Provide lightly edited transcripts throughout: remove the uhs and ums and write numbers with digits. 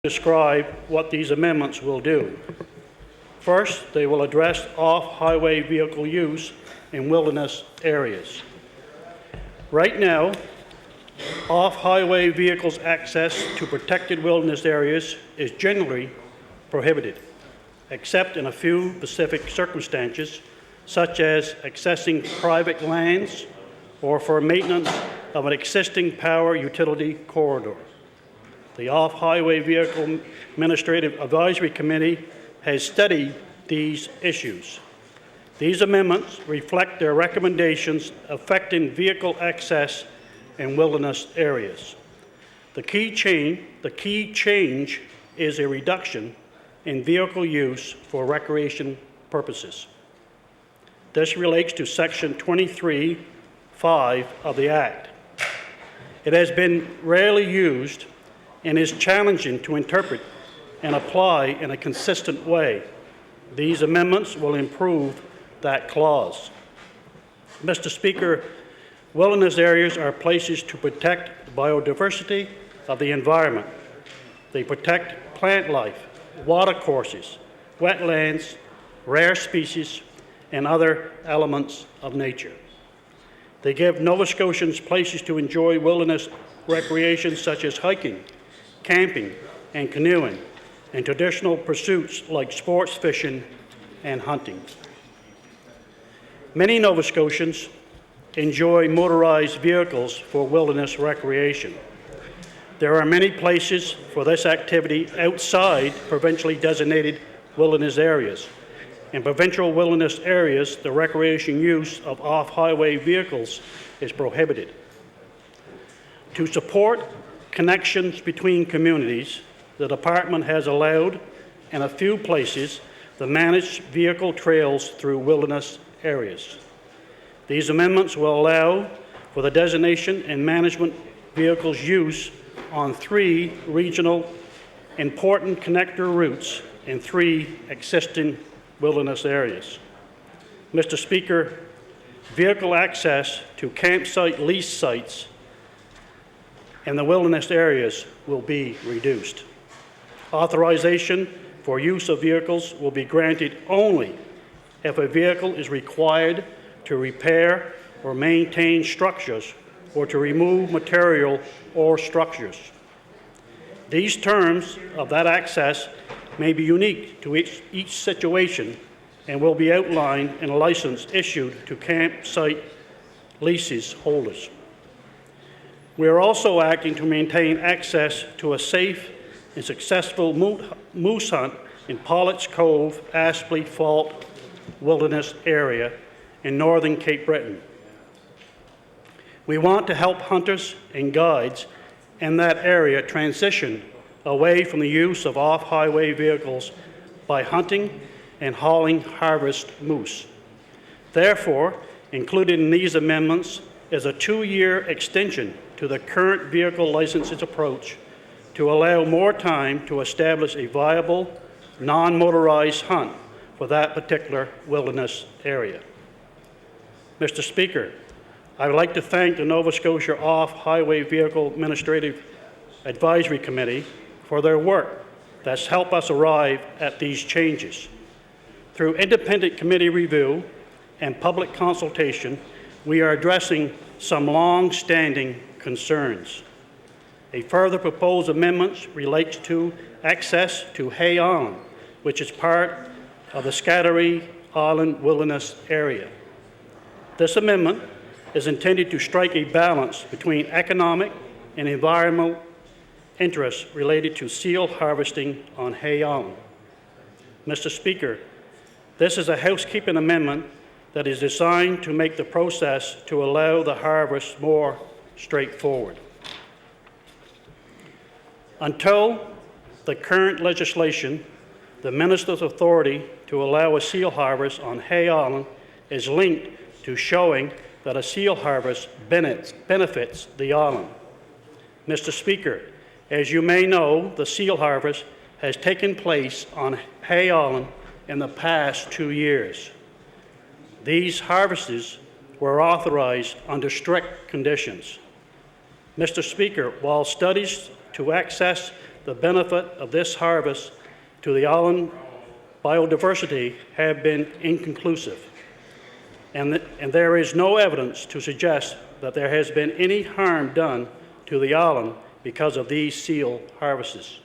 describe what these amendments will do. First, they will address off-highway vehicle use in wilderness areas. Right now, off-highway vehicles' access to protected wilderness areas is generally prohibited, except in a few specific circumstances, such as accessing private lands or for maintenance of an existing power utility corridor. The Off-Highway Vehicle Administrative Advisory Committee has studied these issues. These amendments reflect their recommendations affecting vehicle access in wilderness areas. The key change is a reduction in vehicle use for recreation purposes. This relates to Section 23(5) of the Act. It has been rarely used and is challenging to interpret and apply in a consistent way. These amendments will improve that clause. Mr. Speaker, wilderness areas are places to protect the biodiversity of the environment. They protect plant life, watercourses, wetlands, rare species, and other elements of nature. They give Nova Scotians places to enjoy wilderness recreation such as hiking, camping, and canoeing, and traditional pursuits like sports fishing and hunting. Many Nova Scotians enjoy motorized vehicles for wilderness recreation. There are many places for this activity outside provincially designated wilderness areas. In provincial wilderness areas, the recreation use of off-highway vehicles is prohibited. To support connections between communities, the Department has allowed, in a few places, the managed vehicle trails through wilderness areas. These amendments will allow for the designation and management vehicles use on 3 regional important connector routes in 3 existing wilderness areas. Mr. Speaker, vehicle access to campsite lease sites in the wilderness areas will be reduced. Authorization for use of vehicles will be granted only if a vehicle is required to repair or maintain structures or to remove material or structures. These terms of that access may be unique to each situation and will be outlined in a license issued to campsite leases holders. We are also acting to maintain access to a safe and successful moose hunt in Pollock's Cove, Aspley Fault Wilderness area in northern Cape Breton. We want to help hunters and guides in that area transition away from the use of off-highway vehicles by hunting and hauling harvest moose. Therefore, included in these amendments is a 2-year extension to the current vehicle licenses approach to allow more time to establish a viable, non-motorized hunt for that particular wilderness area. Mr. Speaker, I would like to thank the Nova Scotia Off-Highway Vehicle Administrative Advisory Committee for their work that's helped us arrive at these changes. Through independent committee review and public consultation, we are addressing some long-standing concerns. A further proposed amendment relates to access to Hay Island, which is part of the Scattery Island Wilderness Area. This amendment is intended to strike a balance between economic and environmental interests related to seal harvesting on Hay Island. Mr. Speaker, this is a housekeeping amendment that is designed to make the process to allow the harvest more straightforward. Until the current legislation, the Minister's authority to allow a seal harvest on Hay Island is linked to showing that a seal harvest benefits the island. Mr. Speaker, as you may know, the seal harvest has taken place on Hay Island in the past 2 years. These harvests were authorized under strict conditions. Mr. Speaker, while studies to access the benefit of this harvest to the island biodiversity have been inconclusive, and there is no evidence to suggest that there has been any harm done to the island because of these seal harvests.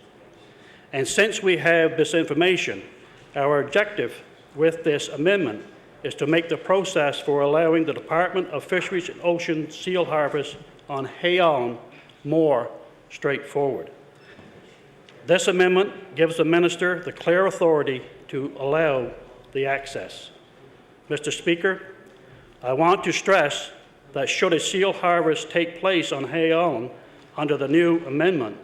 And since we have this information, our objective with this amendment is to make the process for allowing the Department of Fisheries and Ocean seal harvest on Hay Island more straightforward. This amendment gives the Minister the clear authority to allow the access. Mr. Speaker, I want to stress that should a seal harvest take place on Hay Island under the new amendment,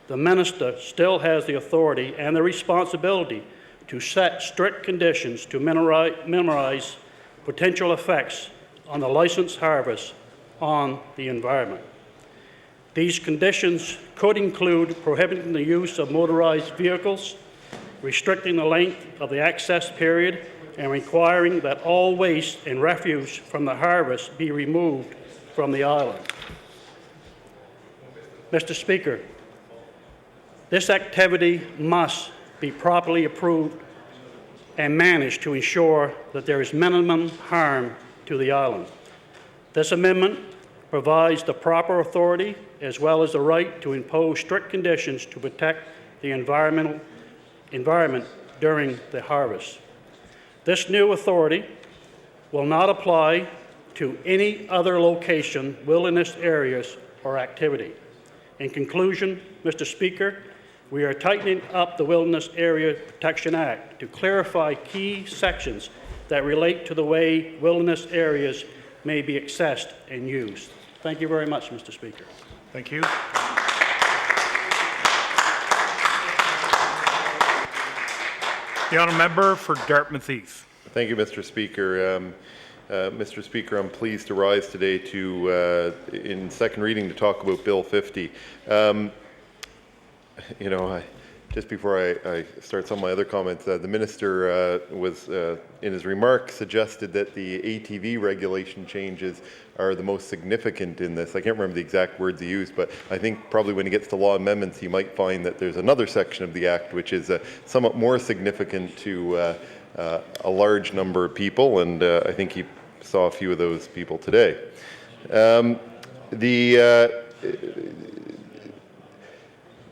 the Minister still has the authority and the responsibility to set strict conditions to minimize potential effects on the licensed harvest on the environment. These conditions could include prohibiting the use of motorized vehicles, restricting the length of the access period, and requiring that all waste and refuse from the harvest be removed from the island. Mr. Speaker, this activity must be properly approved and managed to ensure that there is minimum harm to the island. This amendment provides the proper authority as well as the right to impose strict conditions to protect the environment during the harvest. This new authority will not apply to any other location, wilderness areas, or activity. In conclusion, Mr. Speaker, we are tightening up the Wilderness Area Protection Act to clarify key sections that relate to the way wilderness areas may be accessed and used. Thank you very much, Mr. Speaker. Thank you. The honourable member for Dartmouth East. Thank you, Mr. Speaker. Mr. Speaker, I'm pleased to rise today to, in second reading, to talk about Bill 50. Just before I start some of my other comments, the Minister was, in his remarks, suggested that the ATV regulation changes are the most significant in this. I can't remember the exact words he used, but I think probably when he gets to law amendments, he might find that there's another section of the Act which is somewhat more significant to a large number of people, and I think he saw a few of those people today.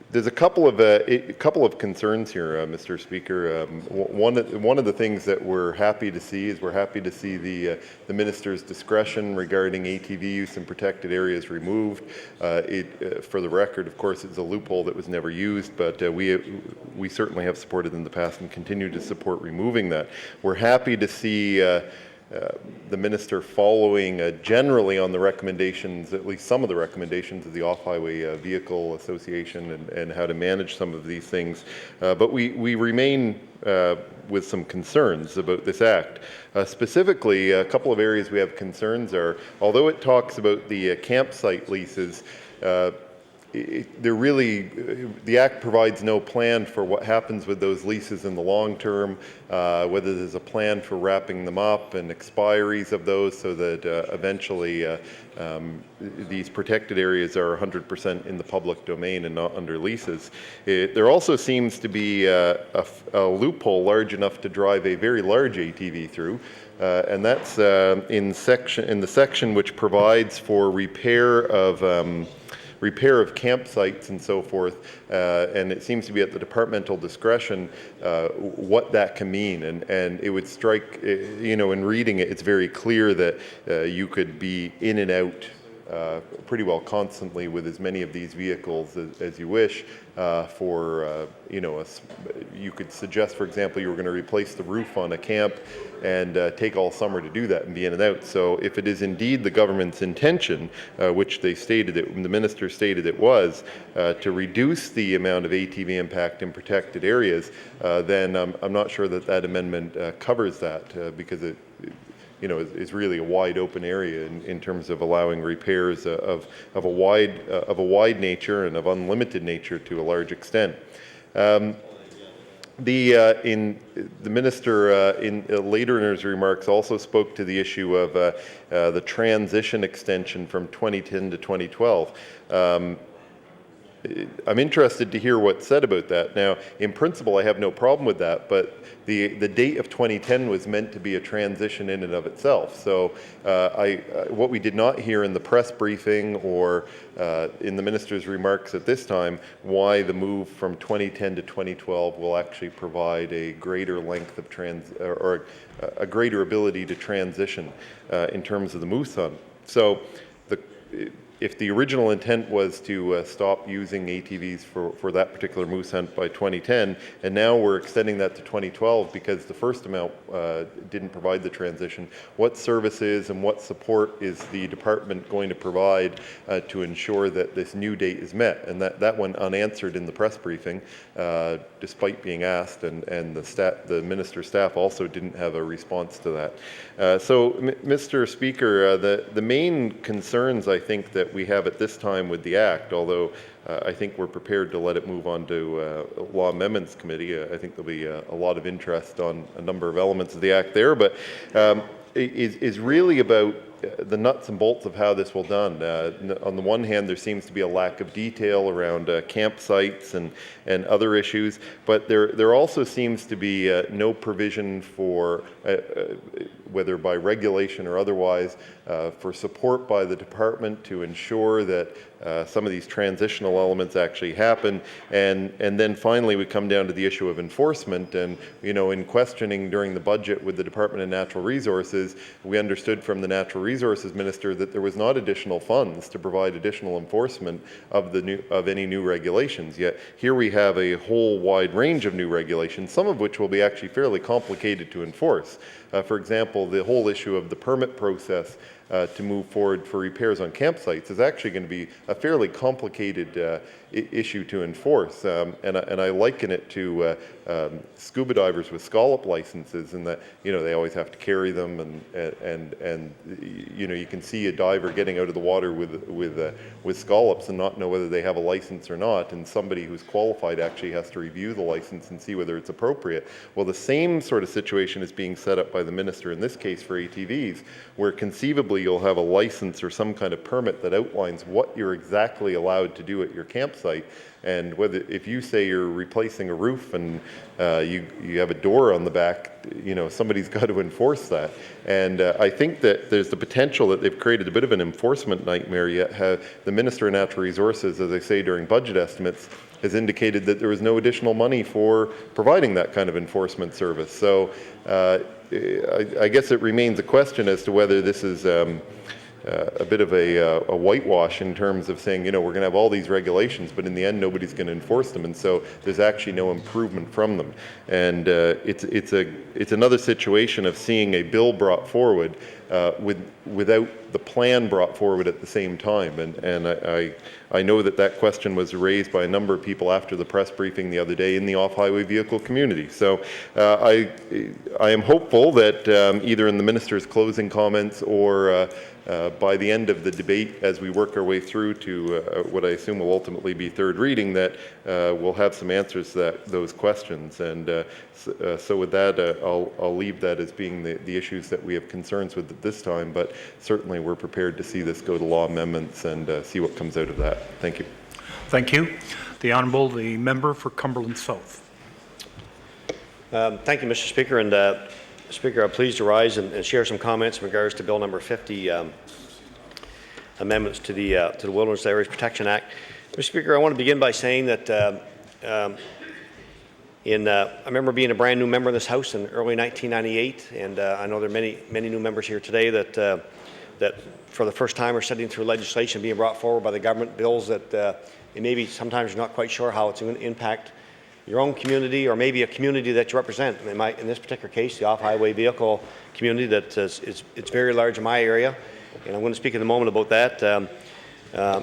There's a couple of concerns here, Mr. Speaker. One of the things that we're happy to see is the Minister's discretion regarding ATV use in protected areas removed. For the record, of course, it's a loophole that was never used, but we certainly have supported in the past and continue to support removing that. We're happy to see the Minister following generally on the recommendations, at least some of the recommendations of the Off-Highway Vehicle Association and how to manage some of these things. But we remain with some concerns about this Act. Specifically, a couple of areas we have concerns are, although it talks about the campsite leases, the Act provides no plan for what happens with those leases in the long term, whether there's a plan for wrapping them up and expiries of those so that eventually these protected areas are 100% in the public domain and not under leases. There also seems to be a loophole large enough to drive a very large ATV through, and that's in the section which provides for repair of campsites and so forth, and it seems to be at the departmental discretion what that can mean. And it would strike, in reading it, it's very clear that you could be in and out pretty well constantly with as many of these vehicles as you wish. You could suggest, for example, you were going to replace the roof on a camp and take all summer to do that and be in and out. So if it is indeed the government's intention, which they stated, the Minister stated it was, to reduce the amount of ATV impact in protected areas, then I'm not sure that amendment covers that because it is really a wide open area in terms of allowing repairs of a wide nature and of unlimited nature to a large extent. The Minister, later in his remarks, also spoke to the issue of the transition extension from 2010 to 2012. I'm interested to hear what's said about that. Now, in principle, I have no problem with that, but the date of 2010 was meant to be a transition in and of itself. So what we did not hear in the press briefing or in the minister's remarks at this time, why the move from 2010 to 2012 will actually provide a greater length of or a greater ability to transition in terms of the moose hunt. So if the original intent was to stop using ATVs for that particular moose hunt by 2010, and now we're extending that to 2012 because the first amount didn't provide the transition, what services and what support is the department going to provide to ensure that this new date is met? And that went unanswered in the press briefing, despite being asked, and the minister's staff also didn't have a response to that. So, Mr. Speaker, the main concerns I think that we have at this time with the Act, although I think we're prepared to let it move on to Law Amendments Committee. I think there'll be a lot of interest on a number of elements of the Act there, but is really about the nuts and bolts of how this will done. On the one hand, there seems to be a lack of detail around campsites and other issues, but there also seems to be no provision for, whether by regulation or otherwise, for support by the department to ensure that some of these transitional elements actually happen. And then finally we come down to the issue of enforcement, and in questioning during the budget with the Department of Natural Resources, we understood from the Natural Resources Minister that there was not additional funds to provide additional enforcement of any new regulations. Yet here we have a whole wide range of new regulations, some of which will be actually fairly complicated to enforce. For example, the whole issue of the permit process to move forward for repairs on campsites is actually going to be a fairly complicated issue to enforce, and I liken it to scuba divers with scallop licenses, in that they always have to carry them, and you can see a diver getting out of the water with scallops and not know whether they have a license or not, and somebody who's qualified actually has to review the license and see whether it's appropriate. Well, the same sort of situation is being set up by the minister in this case for ATVs, where conceivably you'll have a license or some kind of permit that outlines what you're exactly allowed to do at your campsite, and whether, if you say you're replacing a roof and you have a door on the back, somebody's got to enforce that. And I think that there's the potential that they've created a bit of an enforcement nightmare. Yet the Minister of Natural Resources, as I say during budget estimates, has indicated that there was no additional money for providing that kind of enforcement service. So I guess it remains a question as to whether this is a bit of a whitewash in terms of saying, we're going to have all these regulations, but in the end nobody's going to enforce them, and so there's actually no improvement from them. And it's another situation of seeing a bill brought forward without the plan brought forward at the same time. And I know that question was raised by a number of people after the press briefing the other day in the off-highway vehicle community. So I am hopeful that either in the minister's closing comments or by the end of the debate, as we work our way through to what I assume will ultimately be third reading, that we'll have some answers to those questions. And so with that, I'll leave that as being the issues that we have concerns with at this time, but certainly we're prepared to see this go to law amendments and see what comes out of that. Thank you. Thank you. The Honourable, the member for Cumberland South. Thank you, Mr. Speaker. And Speaker, I'm pleased to rise and share some comments in regards to Bill number 50, amendments to the Wilderness Areas Protection Act. Mr. Speaker, I want to begin by saying that I remember being a brand new member of this House in early 1998, and I know there are many new members here today that for the first time are sitting through legislation being brought forward by the government, bills that maybe sometimes you're not quite sure how it's going to impact your own community or maybe a community that you represent. In this particular case, the off-highway vehicle community it's very large in my area, and I'm going to speak in a moment about that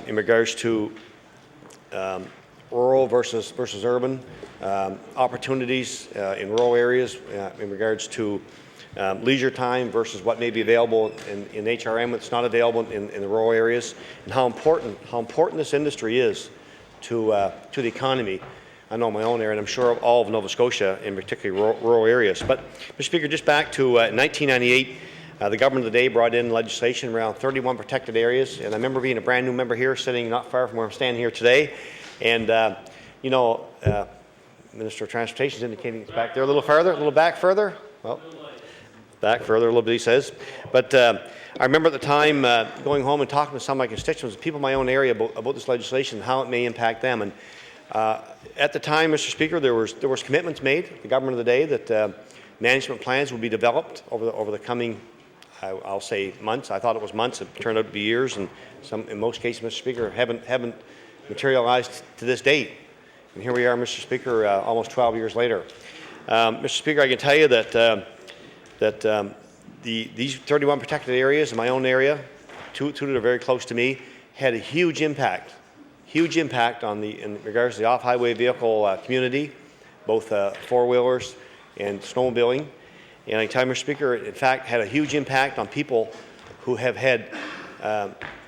in regards to rural versus urban opportunities in rural areas, in regards to leisure time versus what may be available in HRM that's not available in the rural areas, and how important this industry is to the economy. I know my own area, and I'm sure all of Nova Scotia, in particularly rural areas. But, Mr. Speaker, just back to 1998, the government of the day brought in legislation around 31 protected areas, and I remember being a brand new member here, sitting not far from where I'm standing here today, And, you know, Minister of Transportation is indicating it's back there a little farther, a little back further. Well, back further a little bit, he says. But I remember at the time going home and talking to some of my constituents, people in my own area about this legislation and how it may impact them. And at the time, Mr. Speaker, there was commitments made, the government of the day, that management plans would be developed over the coming, I'll say months. I thought it was months. It turned out to be years, and in most cases, Mr. Speaker, haven't materialized to this date. And here we are, Mr. Speaker, almost 12 years later. Mr. Speaker, I can tell you that these 31 protected areas in my own area, two that are very close to me, had a huge impact in regards to the off-highway vehicle community, both four-wheelers and snowmobiling. And I can tell you, Mr. Speaker, in fact, had a huge impact on people who have had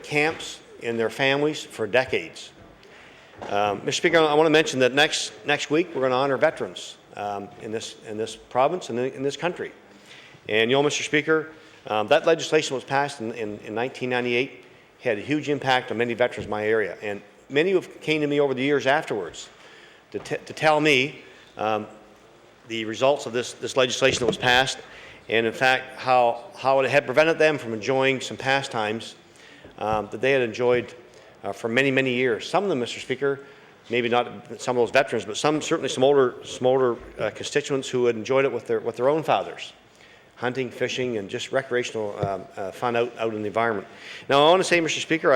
camps in their families for decades. Mr. Speaker, I want to mention that next week we're going to honor veterans in this province and in this country. And you know, Mr. Speaker, that legislation was passed in 1998, had a huge impact on many veterans in my area. And many who came to me over the years afterwards to tell me the results of this legislation that was passed, and in fact how it had prevented them from enjoying some pastimes that they had enjoyed for many, many years. Some of them, Mr. Speaker, maybe not some of those veterans, but certainly some older constituents who had enjoyed it with their own fathers, hunting, fishing, and just recreational fun out in the environment. Now, I want to say, Mr. Speaker,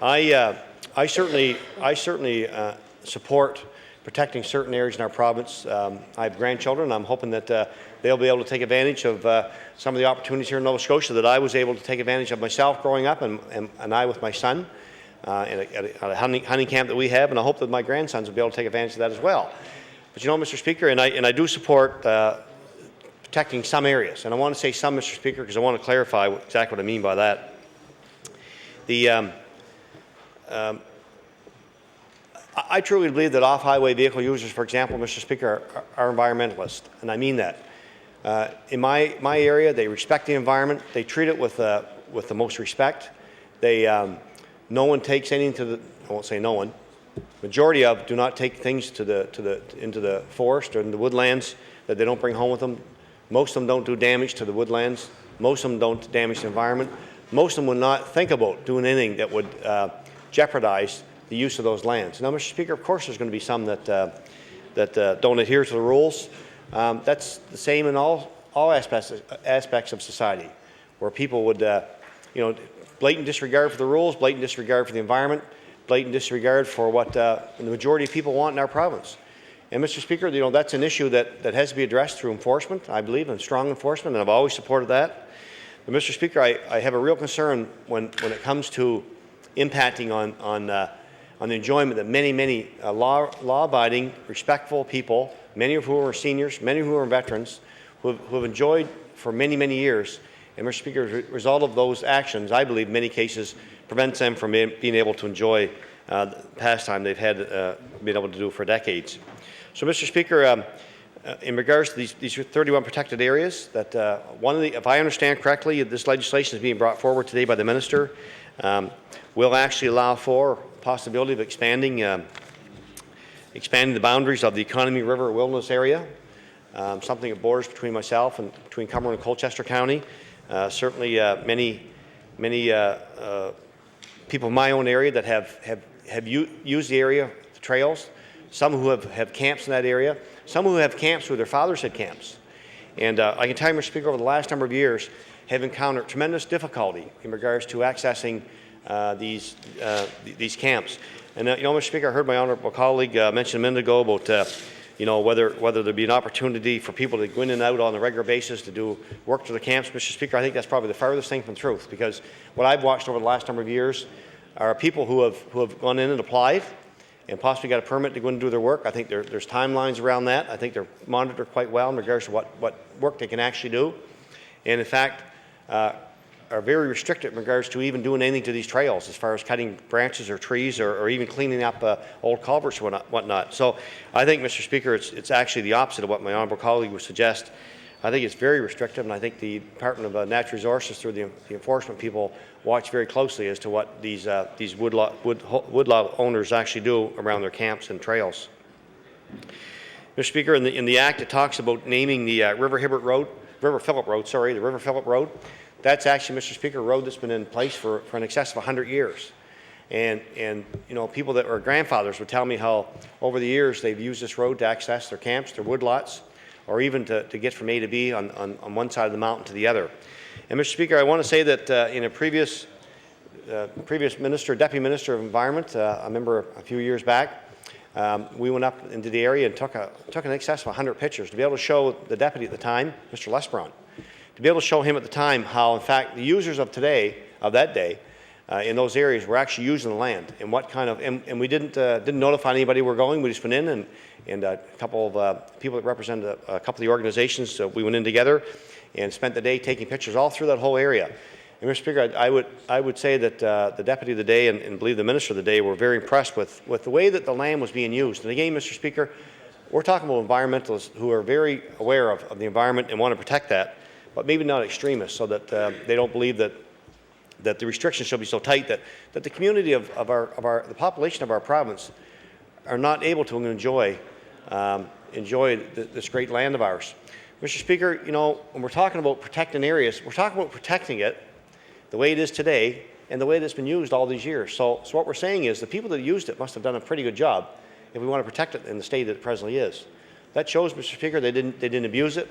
I certainly support protecting certain areas in our province. I have grandchildren, and I'm hoping that they'll be able to take advantage of some of the opportunities here in Nova Scotia that I was able to take advantage of myself growing up, and I with my son at a hunting camp that we have, and I hope that my grandsons will be able to take advantage of that as well. But you know, Mr. Speaker, and I do support protecting some areas, and I want to say some, Mr. Speaker, because I want to clarify exactly what I mean by that. I truly believe that off-highway vehicle users, for example, Mr. Speaker, are environmentalists, and I mean that. In my area, they respect the environment. They treat it with the most respect. No one takes anything to the. I won't say no one. Majority of do not take things into the forest or in the woodlands that they don't bring home with them. Most of them don't do damage to the woodlands. Most of them don't damage the environment. Most of them would not think about doing anything that would jeopardize the use of those lands. Now, Mr. Speaker, of course there's going to be some that don't adhere to the rules. That's the same in all aspects of society, where people would, blatant disregard for the rules, blatant disregard for the environment, blatant disregard for what the majority of people want in our province. And Mr. Speaker, that's an issue that has to be addressed through enforcement, I believe, and strong enforcement, and I've always supported that. But Mr. Speaker, I have a real concern when it comes to impacting on the enjoyment that many law-abiding, respectful people, many of whom are seniors, many of whom are veterans, who have enjoyed for many, many years. And Mr. Speaker, as a result of those actions, I believe in many cases prevents them from being able to enjoy the pastime they've had been able to do for decades. So, Mr. Speaker, in regards to these 31 protected areas, that if I understand correctly, this legislation is being brought forward today by the minister, will actually allow for possibility of expanding the boundaries of the Economy River Wilderness Area, something that borders between myself and between Cumberland and Colchester County. Certainly, many people in my own area that have used the area, the trails. Some who have camps in that area. Some who have camps where their fathers had camps. And I can tell you, Mr. Speaker, over the last number of years, have encountered tremendous difficulty in regards to accessing these camps. And Mr. Speaker, I heard my honourable colleague mention a minute ago about whether there be an opportunity for people to go in and out on a regular basis to do work to the camps. Mr. Speaker, I think that's probably the farthest thing from the truth, because what I've watched over the last number of years are people who have gone in and applied and possibly got a permit to go in and do their work. I think there's timelines around that. I think they're monitored quite well in regards to what work they can actually do, and in fact are very restricted in regards to even doing anything to these trails as far as cutting branches or trees or even cleaning up old culverts or whatnot. So I think, Mr. Speaker, it's actually the opposite of what my honourable colleague would suggest. I think it's very restrictive, and I think the Department of Natural Resources, through the enforcement people, watch very closely as to what these woodlot owners actually do around their camps and trails. Mr. Speaker, in the Act, it talks about naming the River Phillip Road. That's actually, Mr. Speaker, a road that's been in place for an excess of 100 years. And you know, people that were grandfathers would tell me how over the years they've used this road to access their camps, their woodlots, or even to get from A to B on one side of the mountain to the other. And Mr. Speaker, I want to say that in a previous Deputy Minister of Environment, I remember a few years back, we went up into the area and took an excess of 100 pictures to be able to show the deputy at the time, Mr. Lesperon, to be able to show him at the time how, in fact, the users of that day, in those areas were actually using the land and what kind of, and we didn't notify anybody we're going. We just went in and a couple of people that represented a couple of the organizations, so we went in together and spent the day taking pictures all through that whole area. And Mr. Speaker, I would say that the deputy of the day and believe the minister of the day were very impressed with the way that the land was being used. And again, Mr. Speaker, we're talking about environmentalists who are very aware of the environment and want to protect that, but maybe not extremists, so that they don't believe that the restrictions should be so tight that the community of the population of our province are not able to enjoy this great land of ours. Mr. Speaker, you know, when we're talking about protecting areas, we're talking about protecting it the way it is today and the way that it's been used all these years. So what we're saying is the people that used it must have done a pretty good job if we want to protect it in the state that it presently is. That shows, Mr. Speaker, they didn't abuse it.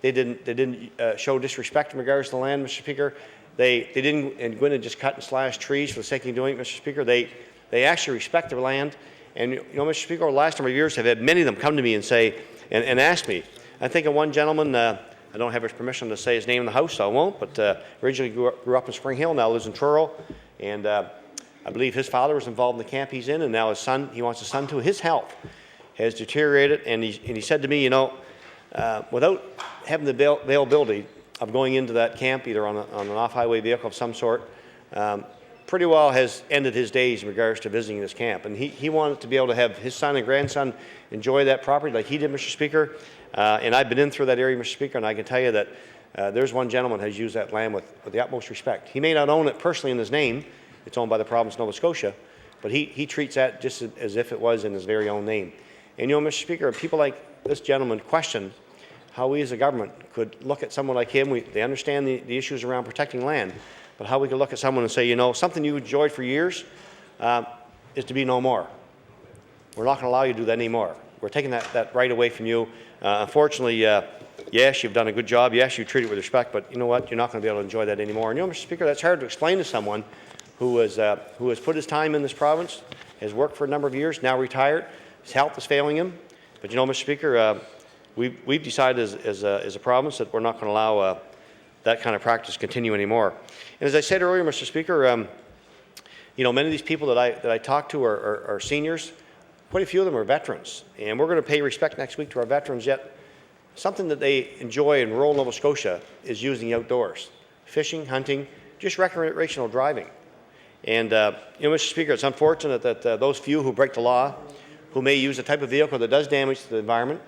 They didn't show disrespect in regards to the land, Mr. Speaker. They didn't go in and just cut and slash trees for the sake of doing it, Mr. Speaker. They actually respect their land. And, you know, Mr. Speaker, over the last number of years, I've had many of them come to me and say, and ask me. I think of one gentleman, I don't have his permission to say his name in the House, so I won't, but originally grew up in Spring Hill, now lives in Truro. And I believe his father was involved in the camp he's in, and now he wants his son to. His health has deteriorated, and he said to me, you know, without having the availability of going into that camp, either on an off-highway vehicle of some sort, pretty well has ended his days in regards to visiting this camp. And he wanted to be able to have his son and grandson enjoy that property like he did, Mr. Speaker. And I've been in through that area, Mr. Speaker, and I can tell you that there's one gentleman who has used that land with the utmost respect. He may not own it personally in his name. It's owned by the province of Nova Scotia. But he treats that just as if it was in his very own name. And, you know, Mr. Speaker, people like this gentleman question how we as a government could look at someone like him. They understand the issues around protecting land, but how we could look at someone and say, you know, something you enjoyed for years is to be no more. We're not going to allow you to do that anymore. We're taking that right away from you. Unfortunately, yes, you've done a good job. Yes, you treat it with respect, but you know what? You're not going to be able to enjoy that anymore. And, you know, Mr. Speaker, that's hard to explain to someone who has put his time in this province, has worked for a number of years, now retired. His health is failing him. But, you know, Mr. Speaker, we've decided as a province that we're not going to allow that kind of practice to continue anymore. And as I said earlier, Mr. Speaker, you know, many of these people that I talk to are seniors. Quite a few of them are veterans, and we're going to pay respect next week to our veterans. Yet, something that they enjoy in rural Nova Scotia is using the outdoors, fishing, hunting, just recreational driving. And you know, Mr. Speaker, it's unfortunate that those few who break the law, who may use a type of vehicle that does damage to the environment,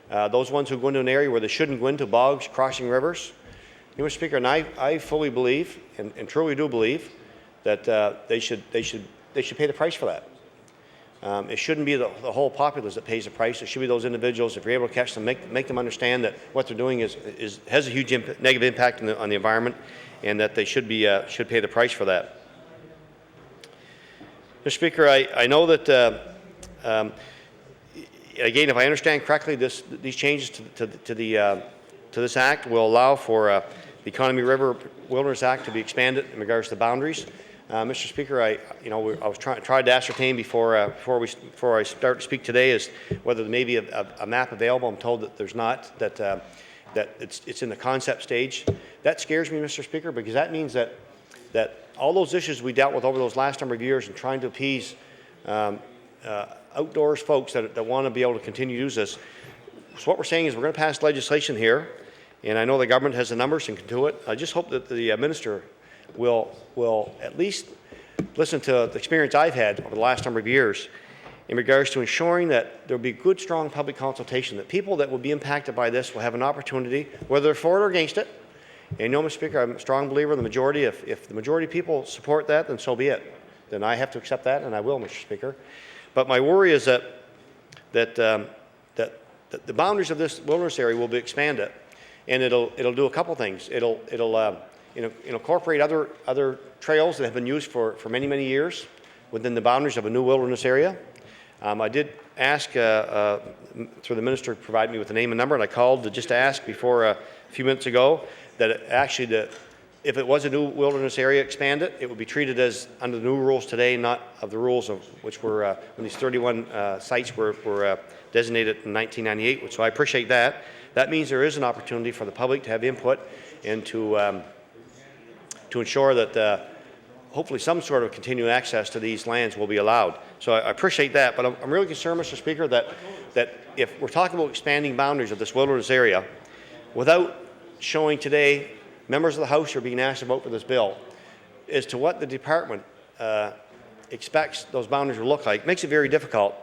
those ones who go into an area where they shouldn't go into, bogs, crossing rivers. You know, Mr. Speaker, and I fully believe, and truly do believe, that they should pay the price for that. It shouldn't be the whole populace that pays the price. It should be those individuals. If you're able to catch them, make them understand that what they're doing has a huge negative impact on the environment, and that they should pay the price for that. Mr. Speaker, I know that again, if I understand correctly, these changes to this act will allow for the Economy River Wilderness Act to be expanded in regards to boundaries. Mr. Speaker, I was trying to ascertain before I start to speak today is whether there may be a map available. I'm told that there's not. That it's in the concept stage. That scares me, Mr. Speaker, because that means that all those issues we dealt with over those last number of years and trying to appease outdoors folks that want to be able to continue to use this. So what we're saying is we're going to pass legislation here, and I know the government has the numbers and can do it. I just hope that the minister will at least listen to the experience I've had over the last number of years in regards to ensuring that there will be good, strong public consultation, that people that will be impacted by this will have an opportunity, whether they're for it or against it. And you know, Mr. Speaker, I'm a strong believer in the majority. If the majority of people support that, then so be it. Then I have to accept that, and I will, Mr. Speaker. But my worry is that the boundaries of this wilderness area will be expanded, and it'll do a couple things. It'll incorporate other trails that have been used for many years within the boundaries of a new wilderness area. I did ask through the minister to provide me with a name and number, and I called to just ask before a few minutes ago that if it was a new wilderness area expanded, it would be treated as under the new rules today, not of the rules of which were when these 31 sites were designated in 1998. So I appreciate that. That means there is an opportunity for the public to have input and to ensure that hopefully some sort of continuing access to these lands will be allowed. So I appreciate that, but I'm really concerned, Mr. Speaker, that if we're talking about expanding boundaries of this wilderness area, without showing today members of the House are being asked to vote for this bill as to what the department expects those boundaries will look like, makes it very difficult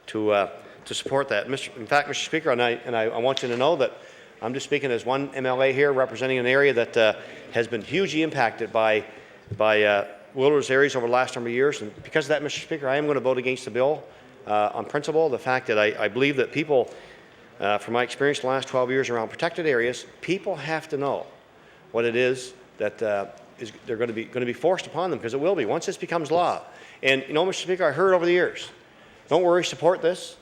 to support that. In fact, Mr. Speaker, and I want you to know that I'm just speaking as one MLA here representing an area that has been hugely impacted by wilderness areas over the last number of years. And because of that, Mr. Speaker, I am going to vote against the bill on principle. The fact that I believe that people, from my experience the last 12 years around protected areas, people have to know what it is that they're going to be forced upon them, because it will be once this becomes law. And you know, Mr. Speaker, I heard over the years, don't worry, support this.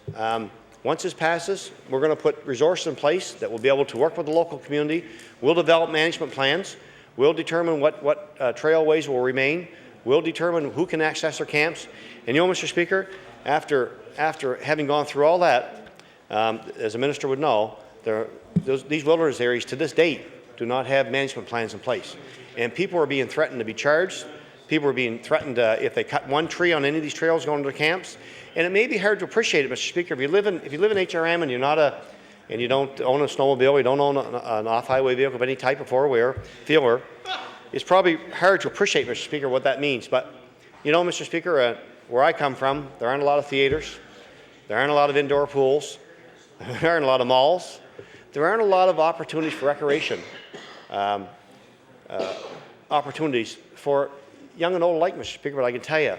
Once this passes, we're going to put resources in place that will be able to work with the local community. We'll develop management plans. We'll determine what trailways will remain. We'll determine who can access their camps. And you know, Mr. Speaker, after having gone through all that, as a minister would know, these wilderness areas to this date do not have management plans in place. And people are being threatened to be charged. People are being threatened if they cut one tree on any of these trails going to their camps. And it may be hard to appreciate it, Mr. Speaker, if you live in HRM and you're not and you don't own a snowmobile, you don't own an off-highway vehicle of any type of four-wheeler, it's probably hard to appreciate, Mr. Speaker, what that means. But you know, Mr. Speaker, where I come from, there aren't a lot of theaters, there aren't a lot of indoor pools, there aren't a lot of malls, there aren't a lot of opportunities for recreation, opportunities for young and old alike, Mr. Speaker. But I can tell you,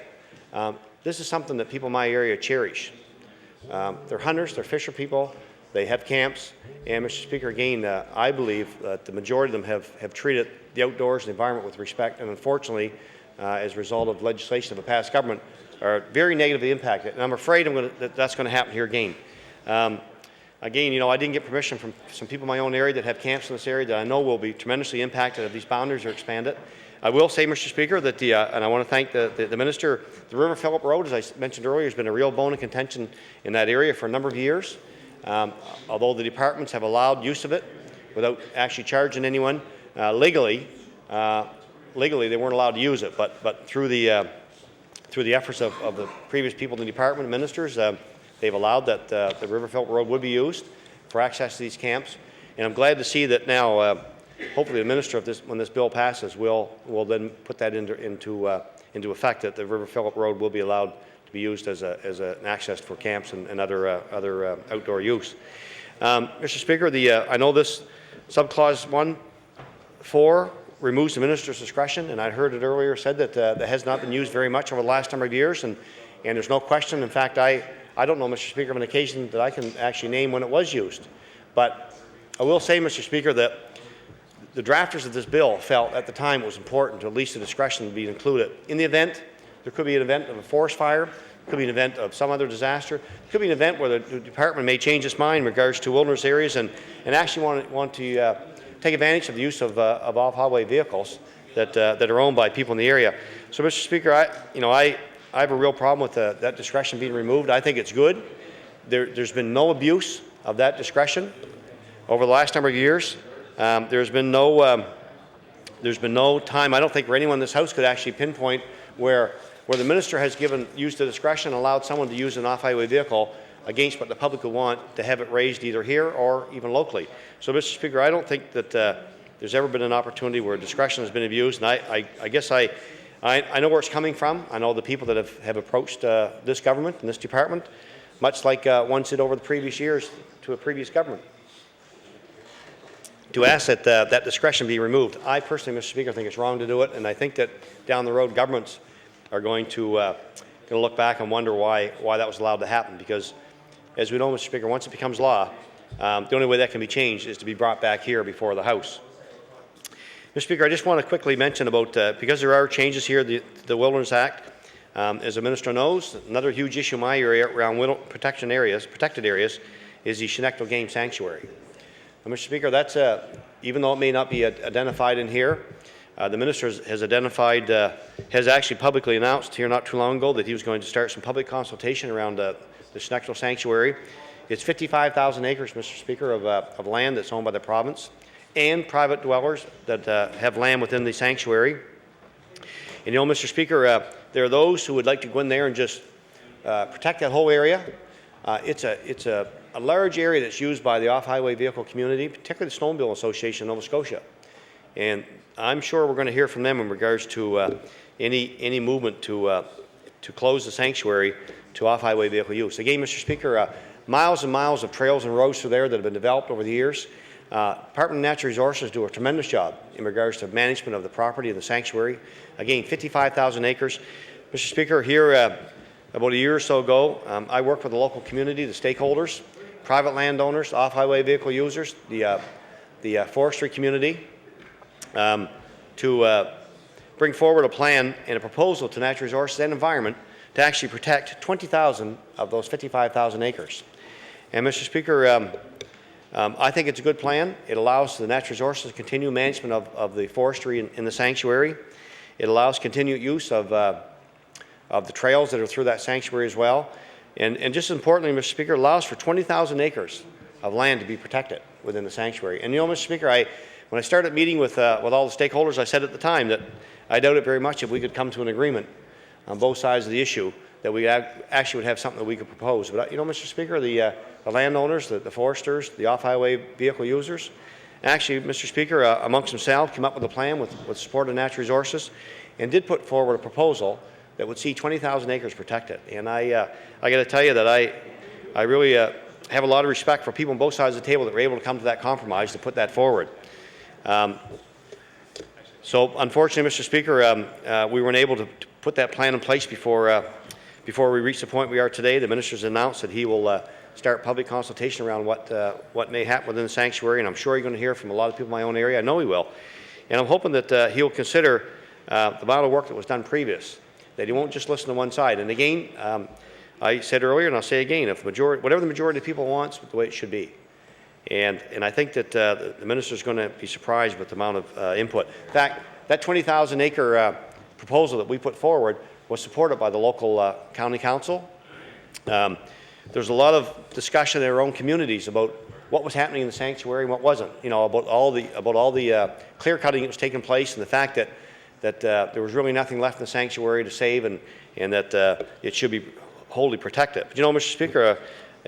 this is something that people in my area cherish. They're hunters, they're fisher people, they have camps, and Mr. Speaker, again, I believe that the majority of them have treated the outdoors and the environment with respect, and unfortunately, as a result of legislation of a past government, are very negatively impacted. And I'm afraid that's going to happen here again. Again, you know, I didn't get permission from some people in my own area that have camps in this area that I know will be tremendously impacted if these boundaries are expanded. I will say, Mr. Speaker, that and I want to thank the minister, the River Phillip Road, as I mentioned earlier, has been a real bone of contention in that area for a number of years. Although the departments have allowed use of it without actually charging anyone, legally they weren't allowed to use it. But through the efforts of the previous people in the department, ministers, they've allowed that the River Phillip Road would be used for access to these camps. And I'm glad to see that now. Hopefully, the minister, when this bill passes, will then put that into effect, that the River Phillip Road will be allowed to be used as an access for camps and other outdoor use. Mr. Speaker, I know this subclause 1(4) removes the minister's discretion, and I heard it earlier said that that has not been used very much over the last number of years, and there's no question. In fact, I don't know, Mr. Speaker, of an occasion that I can actually name when it was used. But I will say, Mr. Speaker, that the drafters of this bill felt at the time it was important to at least the discretion be included. In the event, there could be an event of a forest fire, could be an event of some other disaster, could be an event where the department may change its mind in regards to wilderness areas and actually want to take advantage of the use of off-highway vehicles that are owned by people in the area. So, Mr. Speaker, I have a real problem with that discretion being removed. I think it's good. There's been no abuse of that discretion over the last number of years. There's been no time, I don't think, where anyone in this House could actually pinpoint where the minister has used the discretion and allowed someone to use an off-highway vehicle against what the public would want to have it raised either here or even locally. So, Mr. Speaker, I don't think that there's ever been an opportunity where discretion has been abused, and I guess I I know where it's coming from. I know the people that have approached this government and this department, much like one did over the previous years to a previous government, to ask that that discretion be removed. I personally, Mr. Speaker, think it's wrong to do it, and I think that down the road governments are going to look back and wonder why that was allowed to happen, because as we know, Mr. Speaker, once it becomes law, the only way that can be changed is to be brought back here before the House. Mr. Speaker, I just want to quickly mention about, because there are changes here, the Wilderness Act, as the Minister knows, another huge issue in my area around protected areas, is the Chenectad Game Sanctuary. And Mr. Speaker, that's, even though it may not be identified in here, the Minister has identified, has actually publicly announced here not too long ago that he was going to start some public consultation around the Chenectad Sanctuary. It's 55,000 acres, Mr. Speaker, of land that's owned by the province and private dwellers that have land within the sanctuary. And you know, Mr. Speaker, there are those who would like to go in there and just protect that whole area. It's a large area that's used by the off-highway vehicle community, particularly the Snowmobile Association of Nova Scotia. And I'm sure we're going to hear from them in regards to any movement to close the sanctuary to off-highway vehicle use. Again, Mr. Speaker, miles and miles of trails and roads through there that have been developed over the years. Department of Natural Resources do a tremendous job in regards to management of the property of the sanctuary. Again, 55,000 acres. Mr. Speaker, here about a year or so ago, I worked with the local community, the stakeholders, private landowners, off-highway vehicle users, the forestry community, to bring forward a plan and a proposal to Natural Resources and Environment to actually protect 20,000 of those 55,000 acres. And Mr. Speaker, I think it's a good plan. It allows the Natural Resources to continue management of the forestry in the sanctuary. It allows continued use of the trails that are through that sanctuary as well. And just as importantly, Mr. Speaker, it allows for 20,000 acres of land to be protected within the sanctuary. And you know, Mr. Speaker, when I started meeting with all the stakeholders, I said at the time that I doubted very much if we could come to an agreement on both sides of the issue, that we actually would have something that we could propose. But you know, Mr. Speaker, the landowners, the foresters, the off-highway vehicle users, actually, Mr. Speaker, amongst themselves, came up with a plan with support of Natural Resources, and did put forward a proposal that would see 20,000 acres protected. And I got to tell you that I really have a lot of respect for people on both sides of the table that were able to come to that compromise to put that forward. So, unfortunately, Mr. Speaker, we weren't able to put that plan in place before we reach the point we are today. The Minister's announced that he will start public consultation around what may happen within the sanctuary, and I'm sure you're going to hear from a lot of people in my own area. I know he will. And I'm hoping that he'll consider the amount of work that was done previous, that he won't just listen to one side. And again, I said earlier, and I'll say again, if whatever the majority of people wants, the way it should be. And I think that the Minister's going to be surprised with the amount of input. In fact, that 20,000 acre proposal that we put forward was supported by the local county council. There's a lot of discussion in our own communities about what was happening in the sanctuary and what wasn't. You know, about all the clear cutting that was taking place, and the fact that there was really nothing left in the sanctuary to save, and that it should be wholly protected. But you know, Mr. Speaker,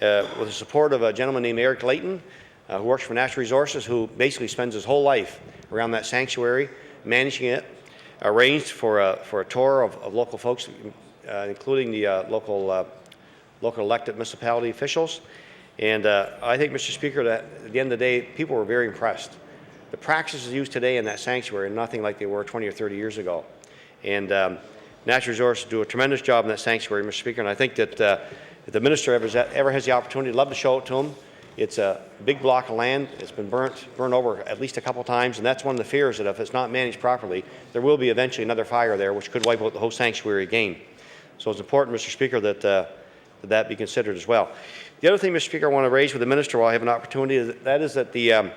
with the support of a gentleman named Eric Layton, who works for Natural Resources, who basically spends his whole life around that sanctuary, managing it, arranged for a tour of local folks, including the local elected municipality officials. And I think, Mr. Speaker, that at the end of the day, people were very impressed. The practices used today in that sanctuary are nothing like they were 20 or 30 years ago. And Natural Resources do a tremendous job in that sanctuary, Mr. Speaker, and I think that if the Minister ever has the opportunity, I'd love to show it to him. It's a big block of land. It's been burned over at least a couple times, and that's one of the fears, that if it's not managed properly, there will be eventually another fire there, which could wipe out the whole sanctuary again. So it's important, Mr. Speaker, that be considered as well. The other thing, Mr. Speaker, I want to raise with the Minister while I have an opportunity is that the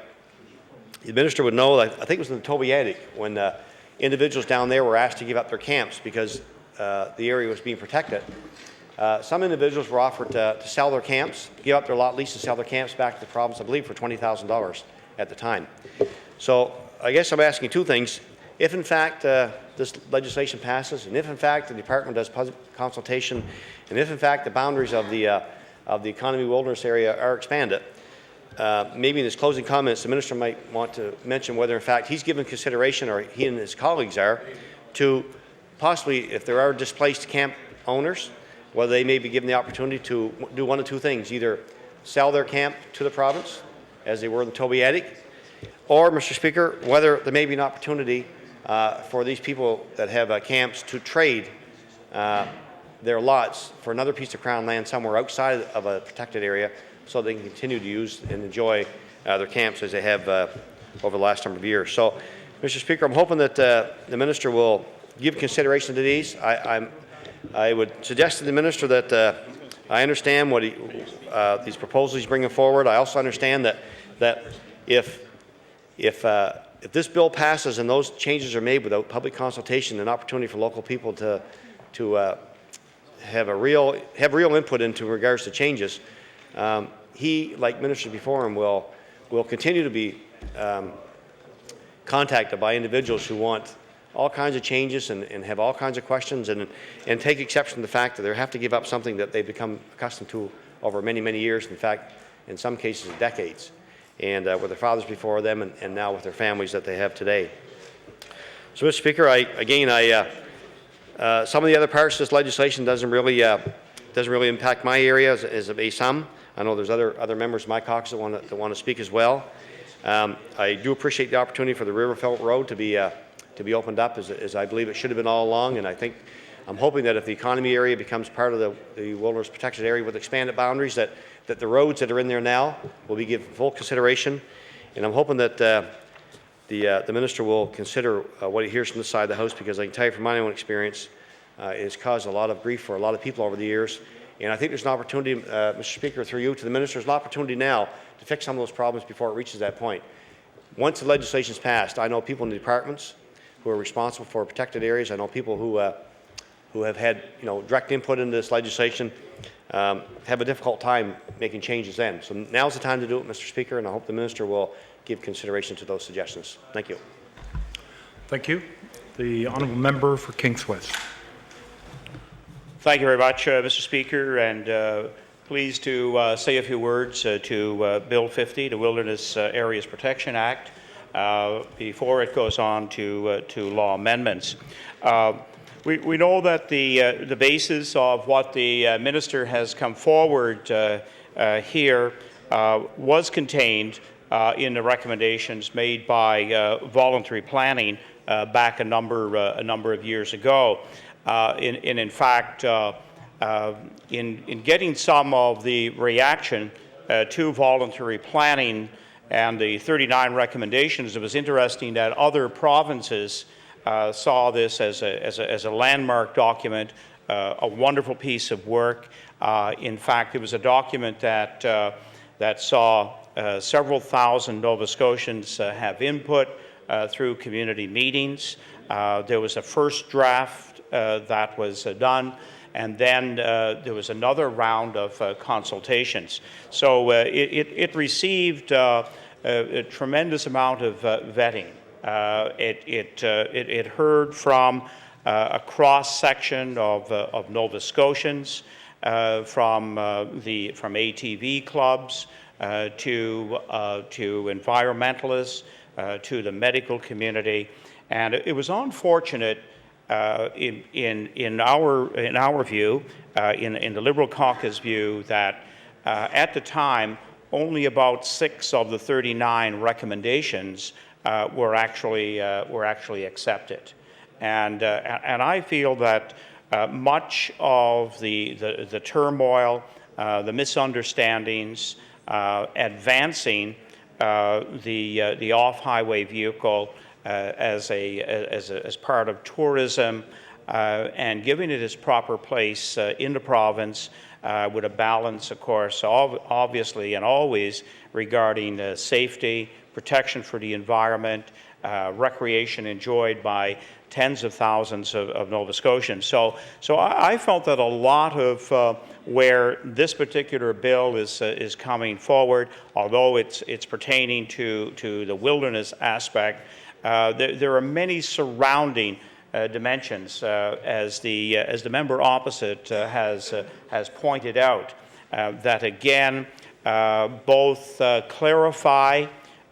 Minister would know, I think it was in the Tobiatic, when individuals down there were asked to give up their camps because the area was being protected. Some individuals were offered to sell their camps, give up their lot lease and sell their camps back to the province, I believe, for $20,000 at the time. So I guess I'm asking two things. If, in fact, this legislation passes, and if, in fact, the Department does consultation, and if, in fact, the boundaries of the economy wilderness area are expanded, maybe in his closing comments, the Minister might want to mention whether, in fact, he's given consideration, or he and his colleagues are, to possibly, if there are displaced camp owners, whether they may be given the opportunity to do one of two things: either sell their camp to the province, as they were in the Tobiatic, or, Mr. Speaker, whether there may be an opportunity for these people that have camps to trade their lots for another piece of Crown land somewhere outside of a protected area, so they can continue to use and enjoy their camps as they have over the last number of years. So, Mr. Speaker, I'm hoping that the Minister will give consideration to these. I would suggest to the Minister that I understand what these proposals he's bringing forward. I also understand that if this bill passes and those changes are made without public consultation, an opportunity for local people to have real input into regards to changes, he, like ministers before him, will continue to be contacted by individuals who want all kinds of changes and have all kinds of questions and take exception to the fact that they have to give up something that they've become accustomed to over many, many years, in fact, in some cases, decades, and with their fathers before them and now with their families that they have today. So, Mr. Speaker, some of the other parts of this legislation doesn't really impact my area as a sum. I know there's other members of my caucus that want to speak as well. I do appreciate the opportunity for the Riverfelt Road to be opened up, as I believe it should have been all along. And I'm hoping that if the economy area becomes part of the wilderness protected area with expanded boundaries, that the roads that are in there now will be given full consideration. And I'm hoping that the Minister will consider what he hears from this side of the House, because I can tell you from my own experience, it has caused a lot of grief for a lot of people over the years. And I think there's an opportunity, Mr. Speaker, through you to the Minister, there's an opportunity now to fix some of those problems before it reaches that point. Once the legislation is passed, I know people in the departments who are responsible for protected areas. I know people who have had direct input into this legislation have a difficult time making changes then. So now's the time to do it, Mr. Speaker, and I hope the Minister will give consideration to those suggestions. Thank you. Thank you. The honourable member for Kings West. Thank you very much, Mr. Speaker, and pleased to say a few words to Bill 50, the Wilderness Areas Protection Act, before it goes on to law amendments. We know that the basis of what the Minister has come forward here was contained in the recommendations made by voluntary planning back a number of years ago. In fact, in getting some of the reaction to voluntary planning and the 39 recommendations, it was interesting that other provinces saw this as a landmark document, a wonderful piece of work. In fact, it was a document that saw several thousand Nova Scotians have input through community meetings. There was a first draft that was done, and then there was another round of consultations. So it received a tremendous amount of vetting. It heard from a cross-section of Nova Scotians, from ATV clubs to environmentalists, to the medical community, and it was unfortunate. In our view, in the Liberal caucus view, that at the time only about 6 of the 39 recommendations were actually accepted, and I feel that much of the turmoil, the misunderstandings, advancing the off-highway vehicle as part of tourism and giving it its proper place in the province with a balance, of course, obviously and always regarding safety, protection for the environment, recreation enjoyed by tens of thousands of Nova Scotians. So I felt that a lot of where this particular bill is coming forward, although it's pertaining to the wilderness aspect, there are many surrounding dimensions, as the member opposite has pointed out, that again both clarify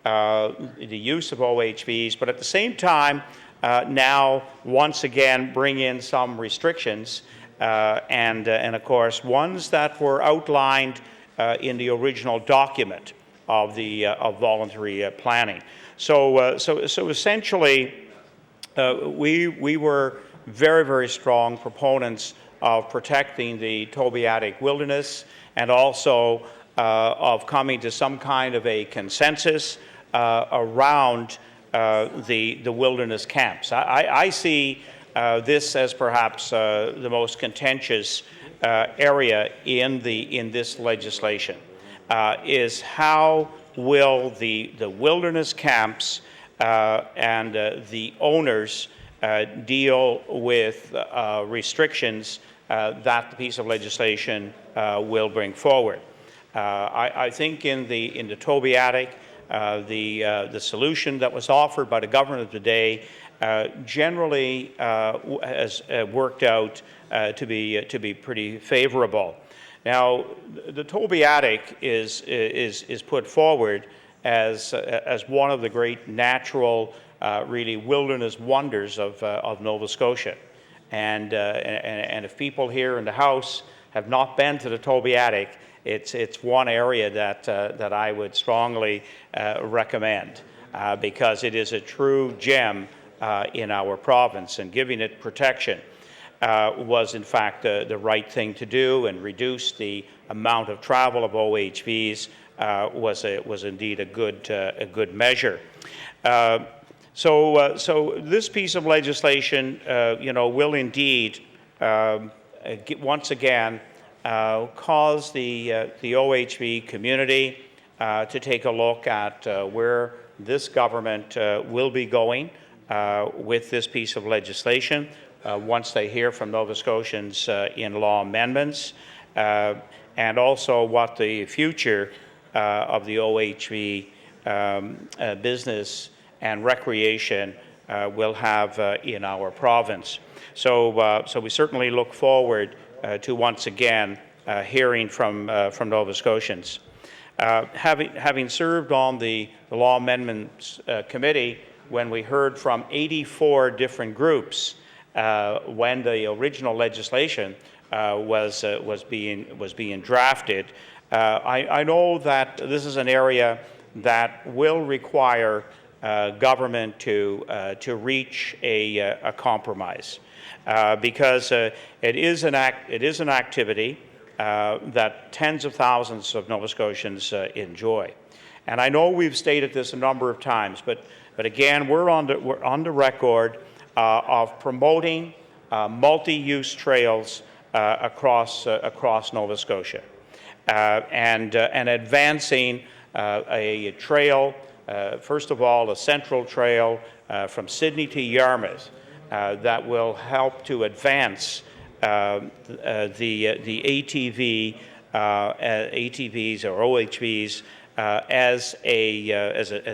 the use of OHVs, but at the same time now once again bring in some restrictions, and of course ones that were outlined in the original document of the of voluntary planning. So essentially, we were very strong proponents of protecting the Tobeatic wilderness, and also of coming to some kind of a consensus around the wilderness camps. I see this as perhaps the most contentious area in this legislation. Is how will the wilderness camps and the owners deal with restrictions that the piece of legislation will bring forward. I think in the Tobeatic, the solution that was offered by the government of today generally has worked out to be pretty favorable. Now, the Tobeatic is put forward as one of the great natural, really wilderness wonders of Nova Scotia, and if people here in the House have not been to the Tobeatic, it's one area that I would strongly recommend because it is a true gem in our province, and giving it protection was in fact the right thing to do, and reduce the amount of travel of OHVs was indeed a good measure. So this piece of legislation, will indeed once again cause the OHV community to take a look at where this government will be going with this piece of legislation. Once they hear from Nova Scotians in law amendments, and also what the future of the OHV business and recreation will have in our province. So we certainly look forward to once again hearing from Nova Scotians. Having served on the Law Amendments Committee, when we heard from 84 different groups when the original legislation was being drafted, I know that this is an area that will require government to reach a compromise, because it is an activity that tens of thousands of Nova Scotians enjoy. And I know we've stated this a number of times, but again, we're on the record of promoting multi-use trails across Nova Scotia, and advancing a trail, first of all, a central trail from Sydney to Yarmouth that will help to advance the ATVs or OHVs as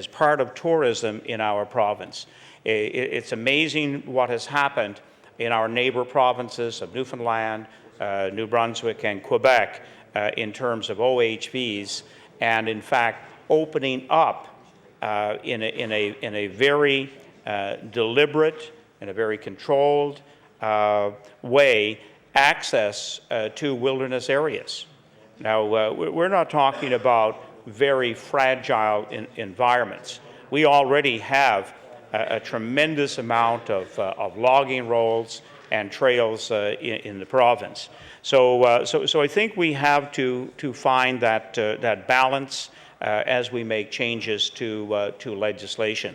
part of tourism in our province. It's amazing what has happened in our neighbor provinces of Newfoundland, New Brunswick, and Quebec in terms of OHVs, and in fact opening up in a very deliberate and a very controlled way access to wilderness areas. Now, we're not talking about very fragile environments. We already have a tremendous amount of logging rolls and trails in the province. So I think we have to find that balance as we make changes to legislation,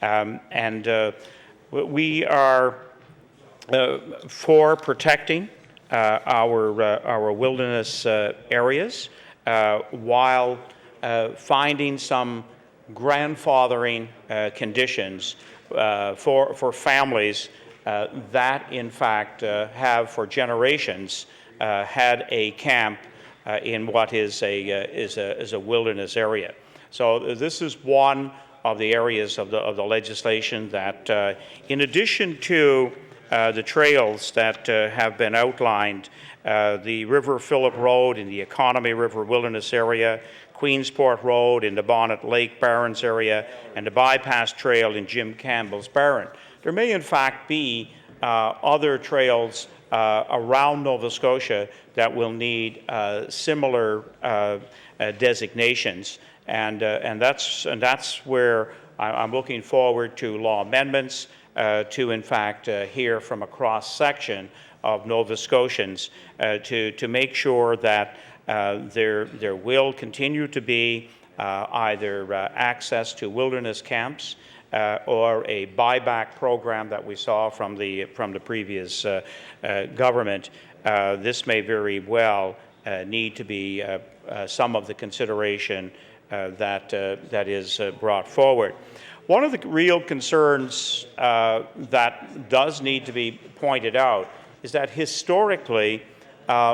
and we are for protecting our wilderness areas while finding some grandfathering conditions for families that in fact have for generations had a camp in what is a wilderness area. So this is one of the areas of the legislation that, in addition to the trails that have been outlined, the River Phillip Road in the Economy River Wilderness area, Queensport Road in the Bonnet Lake Barrens area, and the Bypass Trail in Jim Campbell's Barren. there may in fact be other trails around Nova Scotia that will need similar designations, and that's where I'm looking forward to law amendments to in fact hear from a cross section of Nova Scotians to make sure that there will continue to be either access to wilderness camps or a buyback program that we saw from the previous government. This may very well need to be some of the consideration that is brought forward. One of the real concerns that does need to be pointed out is that historically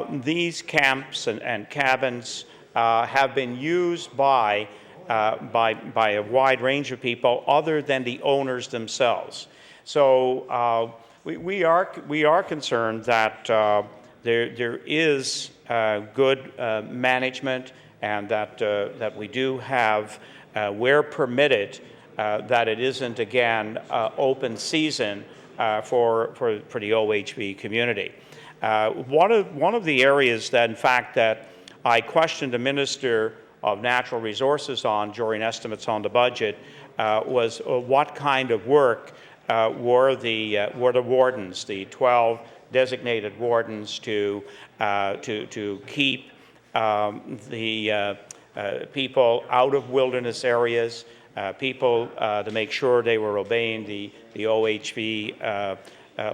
these camps and cabins have been used by a wide range of people other than the owners themselves. So we are concerned that there is good management, and that we do have, where permitted, that it isn't again open season for the OHV community. One of the areas that in fact that I questioned the Minister of Natural Resources on during estimates on the budget was what kind of work were the wardens, the 12 designated wardens, to keep the people out of wilderness areas, people to make sure they were obeying the OHV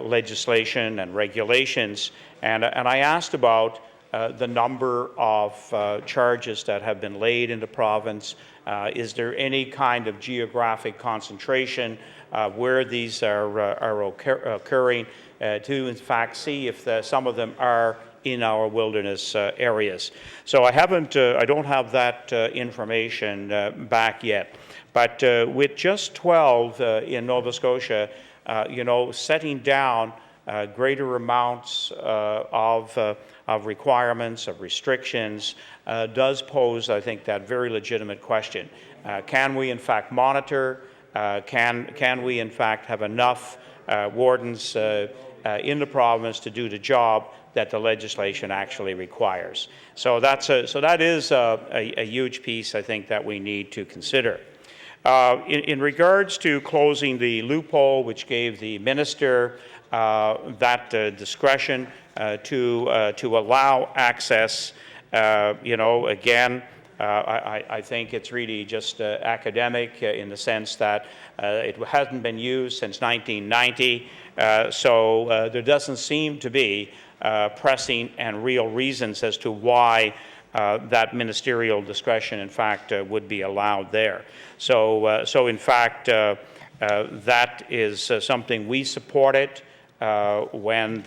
legislation and regulations, and I asked about the number of charges that have been laid in the province. Is there any kind of geographic concentration where these are occurring, to in fact see if some of them are in our wilderness areas. So I don't have that information back yet. But with just 12 in Nova Scotia, setting down greater amounts of requirements, of restrictions, does pose, I think, that very legitimate question. Can we, in fact, monitor? Can we, in fact, have enough wardens in the province to do the job that the legislation actually requires? So that is a huge piece, I think, that we need to consider. In regards to closing the loophole, which gave the minister that discretion to allow access, again, I think it's really just academic in the sense that it hasn't been used since 1990, so there doesn't seem to be pressing and real reasons as to why that ministerial discretion, in fact, would be allowed there. So in fact, that is something we supported during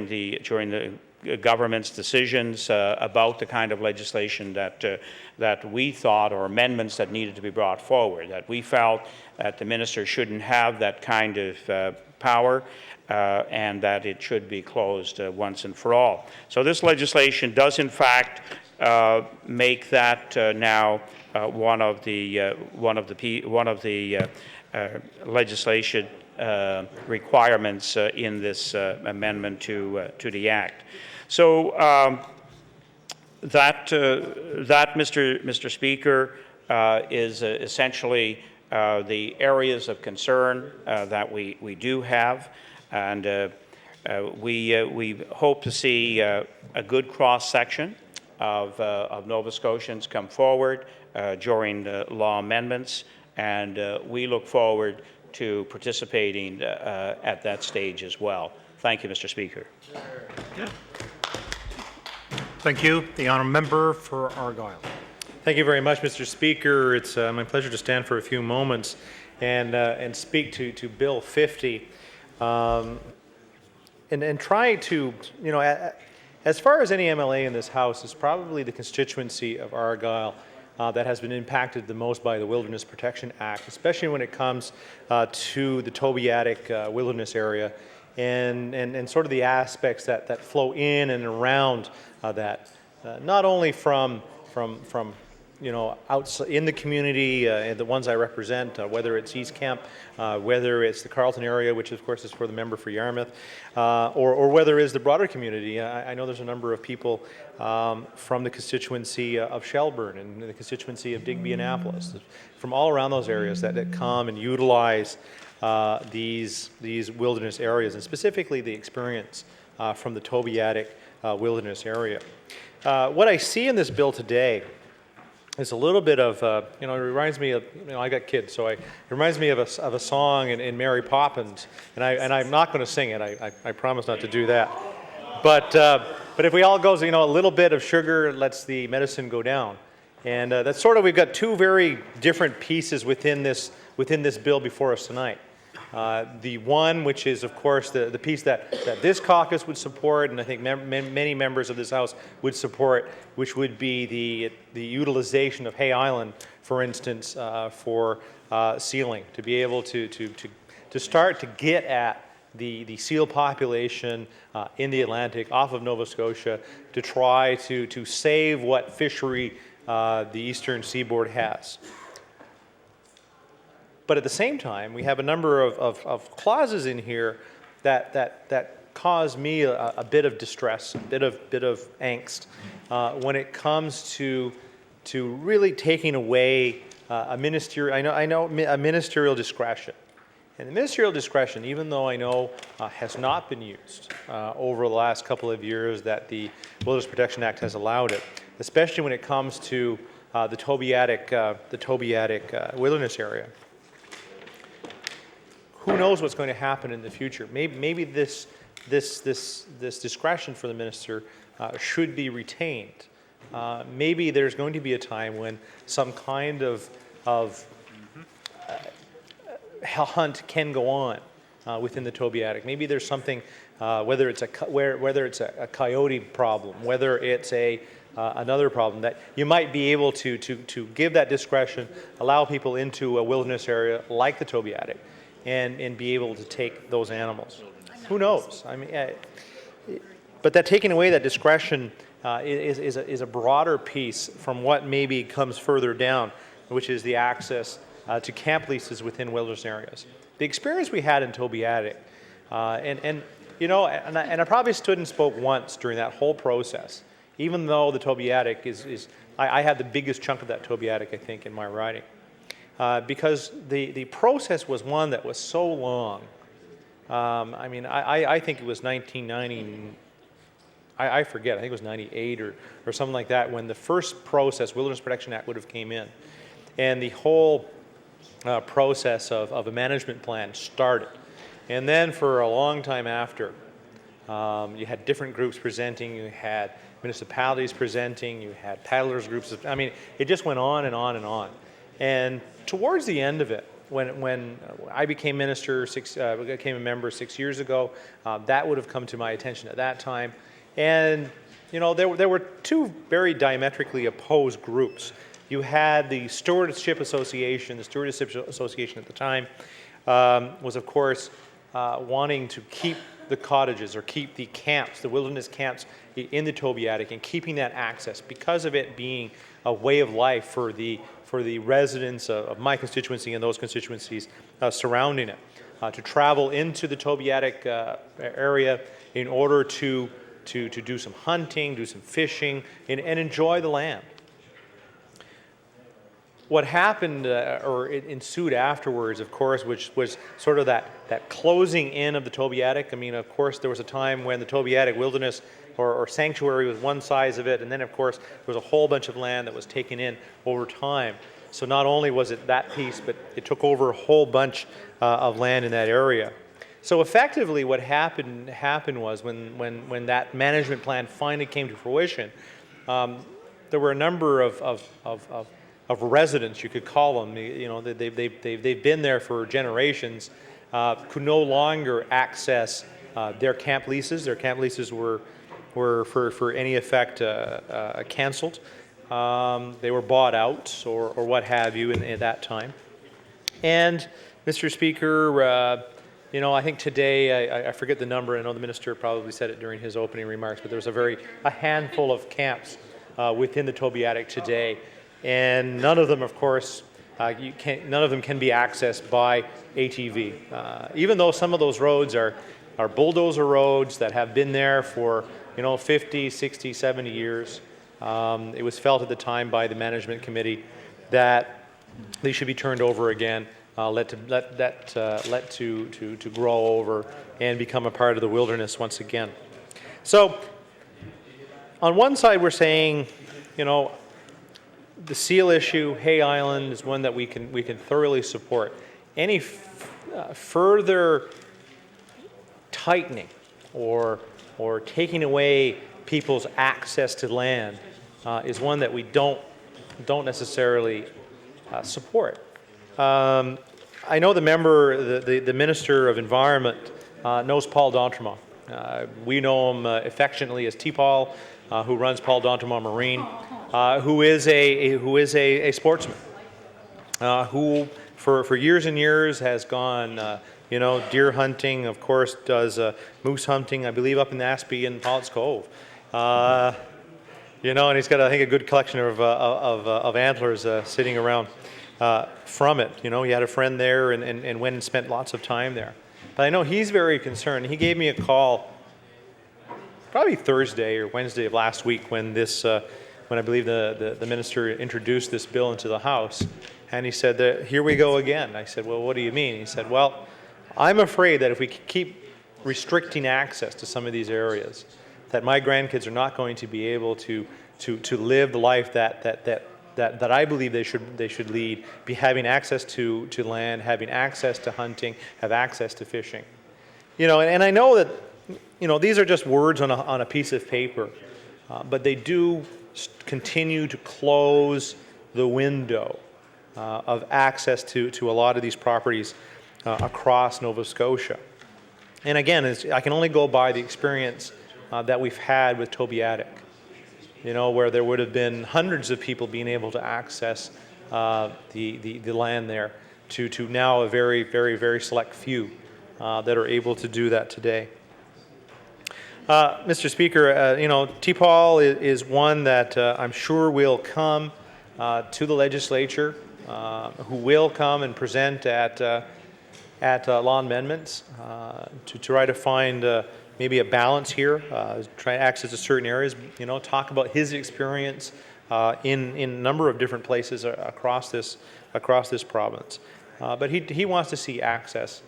the government's decisions about the kind of legislation that we thought, or amendments that needed to be brought forward, that we felt that the minister shouldn't have that kind of power, and that it should be closed once and for all. So this legislation does, in fact, make that now one of the legislation requirements in this amendment to the Act. So that Mr. Speaker, is essentially the areas of concern that we do have, and we hope to see a good cross section of Nova Scotians come forward during the law amendments, and we look forward to participating at that stage as well. Thank you, Mr. Speaker. Thank you. The honourable member for Argyll. Thank you very much, Mr. Speaker. It's my pleasure to stand for a few moments and speak to Bill 50, and try to, as far as any MLA in this House, is probably the constituency of Argyll that has been impacted the most by the Wilderness Protection Act, especially when it comes to the Tobiatic wilderness area and sort of the aspects that flow in and around that, not only from outside in the community, and the ones I represent, whether it's East Kemp, whether it's the Carleton area, which of course is for the member for Yarmouth, or whether it's the broader community. I know there's a number of people from the constituency of Shelburne and the constituency of Digby Annapolis, from all around those areas that come and utilize these wilderness areas, and specifically the experience from the Tobiatic wilderness area. What I see in this bill today is a little bit of, it reminds me of, I got kids, so it reminds me of a song in Mary Poppins, and I'm not going to sing it. I promise not to do that. But if we all goes, a little bit of sugar lets the medicine go down, and that's sort of, we've got two very different pieces within this bill before us tonight. The one, which is, of course, the piece that this caucus would support, and I think many members of this House would support, which would be the utilization of Hay Island, for instance, for sealing, to be able to start to get at the seal population in the Atlantic off of Nova Scotia, to try to save what fishery the eastern seaboard has. But at the same time, we have a number of clauses in here that cause me a bit of distress, a bit of angst when it comes to really taking away a ministerial discretion. And the ministerial discretion, even though I know has not been used over the last couple of years that the Wilderness Protection Act has allowed it, especially when it comes to the Tobiatic wilderness area. Who knows what's going to happen in the future? Maybe this discretion for the minister should be retained. Maybe there's going to be a time when some kind of hunt can go on within the Tobiatic. Maybe there's something, whether it's a coyote problem, whether it's another problem, that you might be able to give that discretion, allow people into a wilderness area like the Tobiatic, and be able to take those animals. Who knows? I mean, but that taking away that discretion is a broader piece from what maybe comes further down, which is the access to camp leases within wilderness areas. The experience we had in Tobiatic, and I probably stood and spoke once during that whole process, even though the Tobiatic I had the biggest chunk of that Tobiatic, I think, in my riding. Because the process was one that was so long. I think it was 1990, I forget, I think it was 98 or something like that, when the first process, Wilderness Protection Act, would have came in. And the whole process of a management plan started. And then for a long time after, you had different groups presenting, you had municipalities presenting, you had paddlers groups. It just went on and on and on. And towards the end of it, when I became minister, became a member 6 years ago, that would have come to my attention at that time. And there were two very diametrically opposed groups. You had the Stewardship Association. The Stewardship Association at the time was, of course, wanting to keep the cottages or keep the camps, the wilderness camps in the Tobiatic, and keeping that access because of it being a way of life for the residents of my constituency and those constituencies surrounding it, to travel into the Tobiatic area in order to do some hunting, do some fishing, and enjoy the land. What happened or it ensued afterwards, of course, which was sort of that closing in of the Tobiatic. Of course, there was a time when the Tobiatic wilderness or sanctuary was one size of it, and then, of course, there was a whole bunch of land that was taken in over time. So not only was it that piece, but it took over a whole bunch of land in that area. So effectively, what happened was when that management plan finally came to fruition, there were a number of residents, you could call them. They've been there for generations, could no longer access their camp leases. Their camp leases were for any effect canceled. They were bought out or what have you in that time. And Mr. Speaker, I think today, I forget the number, I know the minister probably said it during his opening remarks, but there was a handful of camps within the Tobiatic today and none of them, of course, none of them can be accessed by ATV. Even though some of those roads are bulldozer roads that have been there for 50, 60, 70 years, it was felt at the time by the management committee that they should be turned over again, let to grow over and become a part of the wilderness once again. So, on one side, we're saying, the seal issue, Hay Island, is one that we can thoroughly support. Any further tightening or taking away people's access to land is one that we don't necessarily support. I know the member, the Minister of Environment, knows Paul D'Entremont. We know him affectionately as T-Paul, who runs Paul D'Entremont Marine, who is a sportsman, who for years and years has gone, deer hunting, of course, does moose hunting, I believe, up in Naspy and Pollock's Cove. And he's got, I think, a good collection of antlers sitting around from it. He had a friend there and went and spent lots of time there. But I know he's very concerned. He gave me a call probably Thursday or Wednesday of last week when I believe the minister introduced this bill into the House, and he said that here we go again. I said, well, what do you mean? He said, well, I'm afraid that if we keep restricting access to some of these areas, that my grandkids are not going to be able to live the life that I believe they should lead, be having access to land, having access to hunting, have access to fishing. And I know that these are just words on a piece of paper, but they do continue to close the window of access to a lot of these properties across Nova Scotia. And again, I can only go by the experience that we've had with Tobiatic, where there would have been hundreds of people being able to access the land there, to now a very, very, very select few that are able to do that today. Mr. Speaker, T-Paul is one that I'm sure will come to the legislature, who will come and present at law amendments to try to find maybe a balance here, try to access to certain areas, talk about his experience in a number of different places across this province. But he wants to see access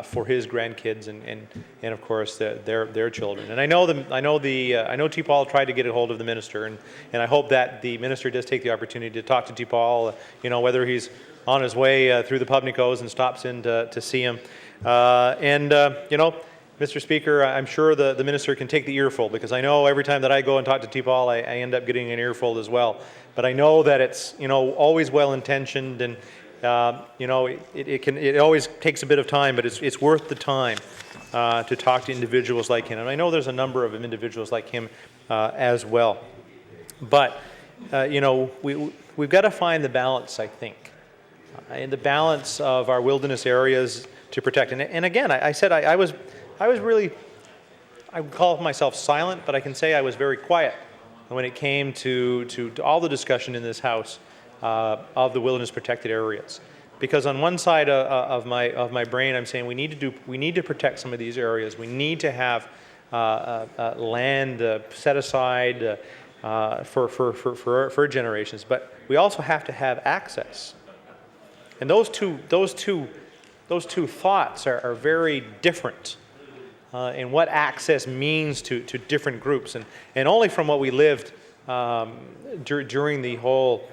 for his grandkids and of course their children. And I know T-Paul tried to get a hold of the minister, and I hope that the minister does take the opportunity to talk to T-Paul, whether he's on his way through the Pubnicos and stops in to see him. Mr. Speaker, I'm sure the minister can take the earful, because I know every time that I go and talk to T-Paul, I end up getting an earful as well. But I know that it's always well intentioned, and it always takes a bit of time, but it's worth the time to talk to individuals like him. And I know there's a number of individuals like him as well. But we've got to find the balance, I think, in the balance of our wilderness areas to protect. And again, I said I was really, I would call myself silent, but I can say I was very quiet when it came to all the discussion in this House of the wilderness protected areas. Because on one side of my brain, I'm saying we need to protect some of these areas. We need to have land set aside for generations, but we also have to have access. And those two thoughts are very different in what access means to different groups, and only from what we lived during the whole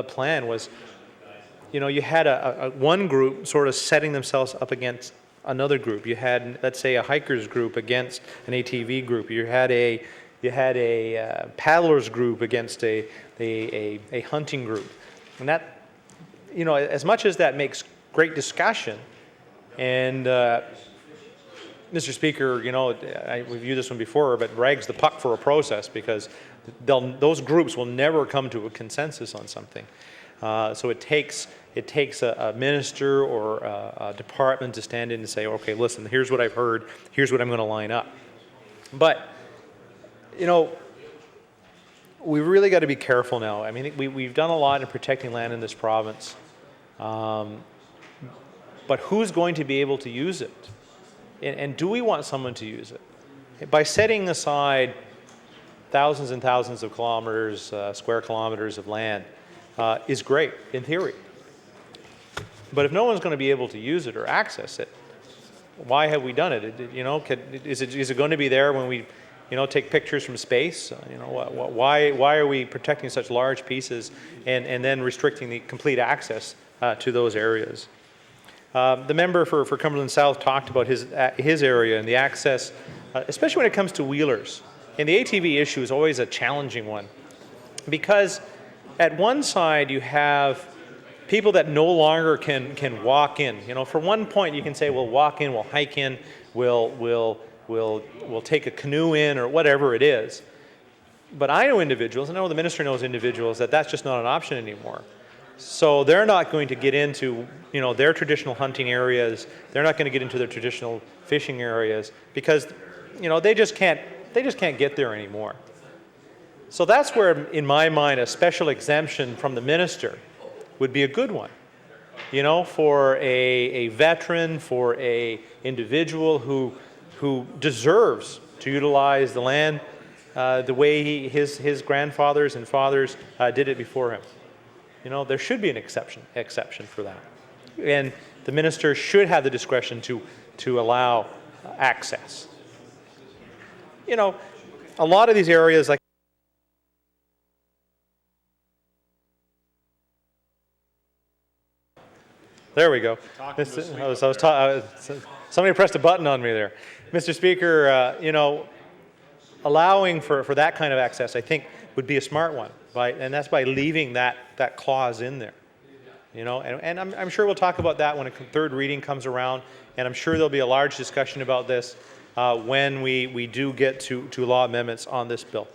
plan was, you had one group sort of setting themselves up against another group. You had, let's say, a hikers group against an ATV group. You had a paddlers group against a hunting group, and that, as much as that makes great discussion, and Mr. Speaker, we've used this one before, but drags the puck for a process, because those groups will never come to a consensus on something. So it takes a minister or a department to stand in and say, okay, listen, here's what I've heard, here's what I'm going to line up. But, we've really got to be careful now. I mean, we've done a lot in protecting land in this province, but who's going to be able to use it? And do we want someone to use it? By setting aside thousands and thousands of kilometers, square kilometers of land, is great in theory. But if no one's going to be able to use it or access it, why have we done it? Is it going to be there when we, take pictures from space? Why are we protecting such large pieces and then restricting the complete access to those areas? The member for Cumberland South talked about his area and the access, especially when it comes to wheelers. And the ATV issue is always a challenging one, because at one side you have people that no longer can walk in. For one point you can say, we'll walk in, we'll hike in, we'll take a canoe in, or whatever it is. But I know individuals, and I know the minister knows individuals, that's just not an option anymore. So they're not going to get into their traditional hunting areas. They're not going to get into their traditional fishing areas, because they just can't get there anymore. So that's where, in my mind, a special exemption from the minister would be a good one. For a veteran, for a individual who deserves to utilize the land the way his grandfathers and fathers did it before him. There should be an exception for that. And the minister should have the discretion to allow access. A lot of these areas, like there we go. Somebody pressed a button on me there. Mr. Speaker, allowing for that kind of access, I think, would be a smart one, and that's by leaving that clause in there. And I'm sure we'll talk about that when a third reading comes around, and I'm sure there'll be a large discussion about this when we do get to law amendments on this bill.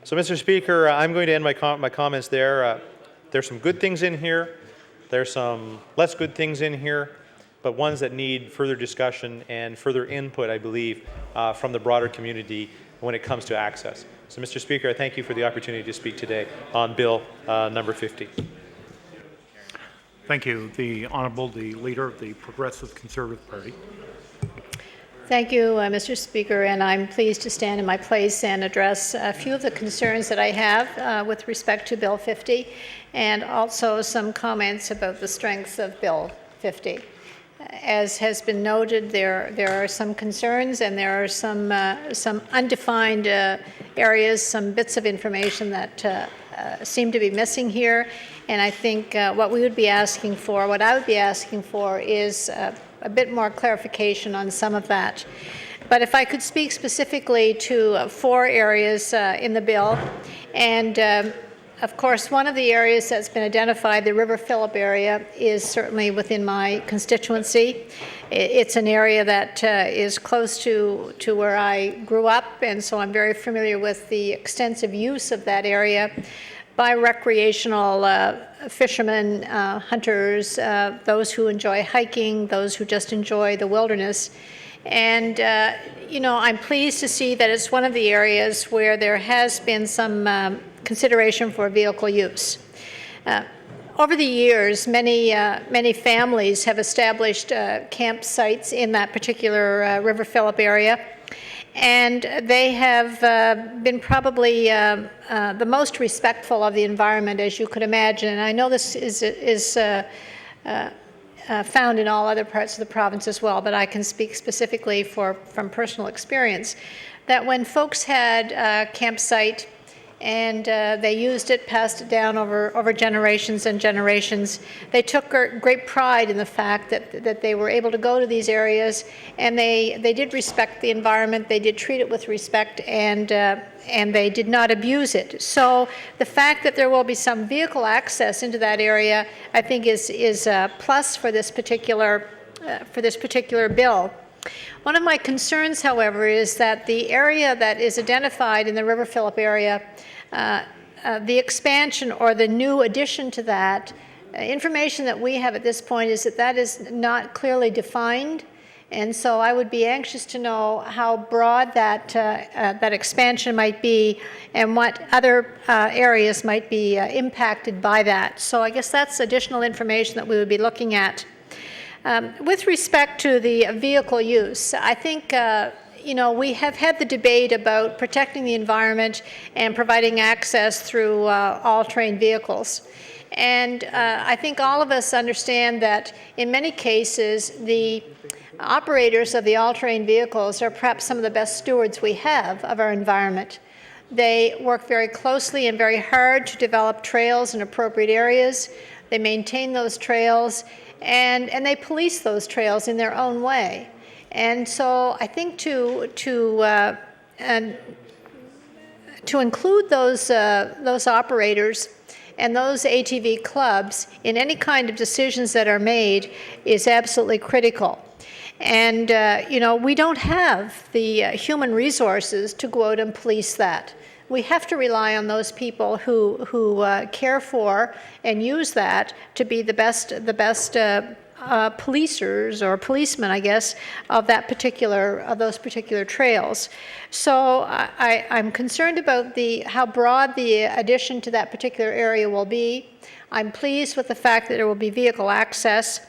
So, Mr. Speaker, I'm going to end my comments there. There's some good things in here. There's some less good things in here, but ones that need further discussion and further input, I believe, from the broader community when it comes to access. So, Mr. Speaker, I thank you for the opportunity to speak today on Bill number 50. Thank you. The Honourable, the Leader of the Progressive Conservative Party. Thank you, Mr. Speaker, and I'm pleased to stand in my place and address a few of the concerns that I have with respect to Bill 50, and also some comments about the strengths of Bill 50. As has been noted, there are some concerns, and there are some undefined areas, some bits of information that seem to be missing here. And I think what I would be asking for is a bit more clarification on some of that. But if I could speak specifically to 4 areas in the bill, and of course, one of the areas that's been identified, the River Phillip area, is certainly within my constituency. It's an area that is close to where I grew up, and so I'm very familiar with the extensive use of that area by recreational fishermen, hunters, those who enjoy hiking, those who just enjoy the wilderness. And, I'm pleased to see that it's one of the areas where there has been some consideration for vehicle use. Over the years, many families have established campsites in that particular River Phillip area, and they have been probably the most respectful of the environment, as you could imagine. And I know this is found in all other parts of the province as well, but I can speak specifically from personal experience, that when folks had a campsite and they used it, passed it down over generations and generations, they took great pride in the fact that they were able to go to these areas, and they did respect the environment, they did treat it with respect, and they did not abuse it. So the fact that there will be some vehicle access into that area, I think, is a plus for this particular bill. One of my concerns, however, is that the area that is identified in the River Phillip area, the expansion or the new addition to that, information that we have at this point is that is not clearly defined, And so I would be anxious to know how broad that expansion might be and what other areas might be impacted by that. So I guess that's additional information that we would be looking at. With respect to the vehicle use, I think we have had the debate about protecting the environment and providing access through all-terrain vehicles. And I think all of us understand that in many cases, the operators of the all-terrain vehicles are perhaps some of the best stewards we have of our environment. They work very closely and very hard to develop trails in appropriate areas. They maintain those trails, and they police those trails in their own way. And so I think to include those operators and those ATV clubs in any kind of decisions that are made is absolutely critical. And, we don't have the human resources to go out and police that. We have to rely on those people who care for and use that to be the best policers or policemen, I guess, of those particular trails. So I'm concerned about how broad the addition to that particular area will be. I'm pleased with the fact that there will be vehicle access.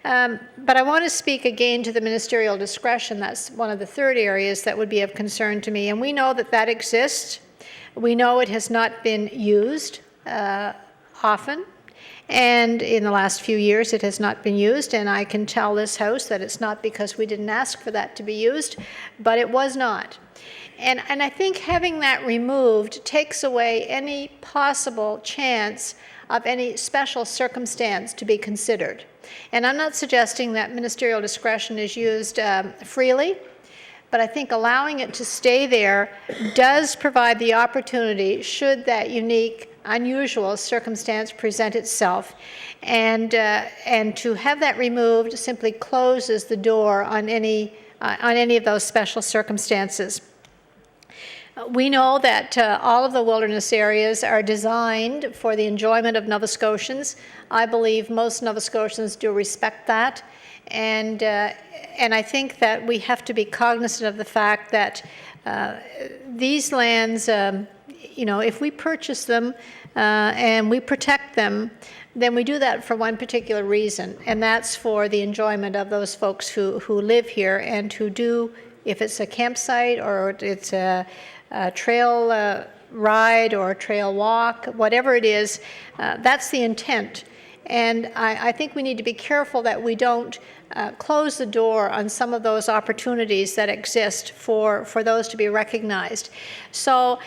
But I want to speak again to the ministerial discretion. That's one of the third areas that would be of concern to me. And we know that exists. We know it has not been used often. And in the last few years, it has not been used. And I can tell this House that it's not because we didn't ask for that to be used, but it was not. And I think having that removed takes away any possible chance of any special circumstance to be considered. And I'm not suggesting that ministerial discretion is used freely, but I think allowing it to stay there does provide the opportunity, should that unique, unusual circumstance present itself. And to have that removed simply closes the door on any of those special circumstances. We know that all of the wilderness areas are designed for the enjoyment of Nova Scotians. I believe most Nova Scotians do respect that. And I think that we have to be cognizant of the fact that these lands, if we purchase them and we protect them, then we do that for one particular reason, and that's for the enjoyment of those folks who live here and who do, if it's a campsite or it's a trail ride or a trail walk, whatever it is, that's the intent. And I think we need to be careful that we don't close the door on some of those opportunities that exist for those to be recognized. So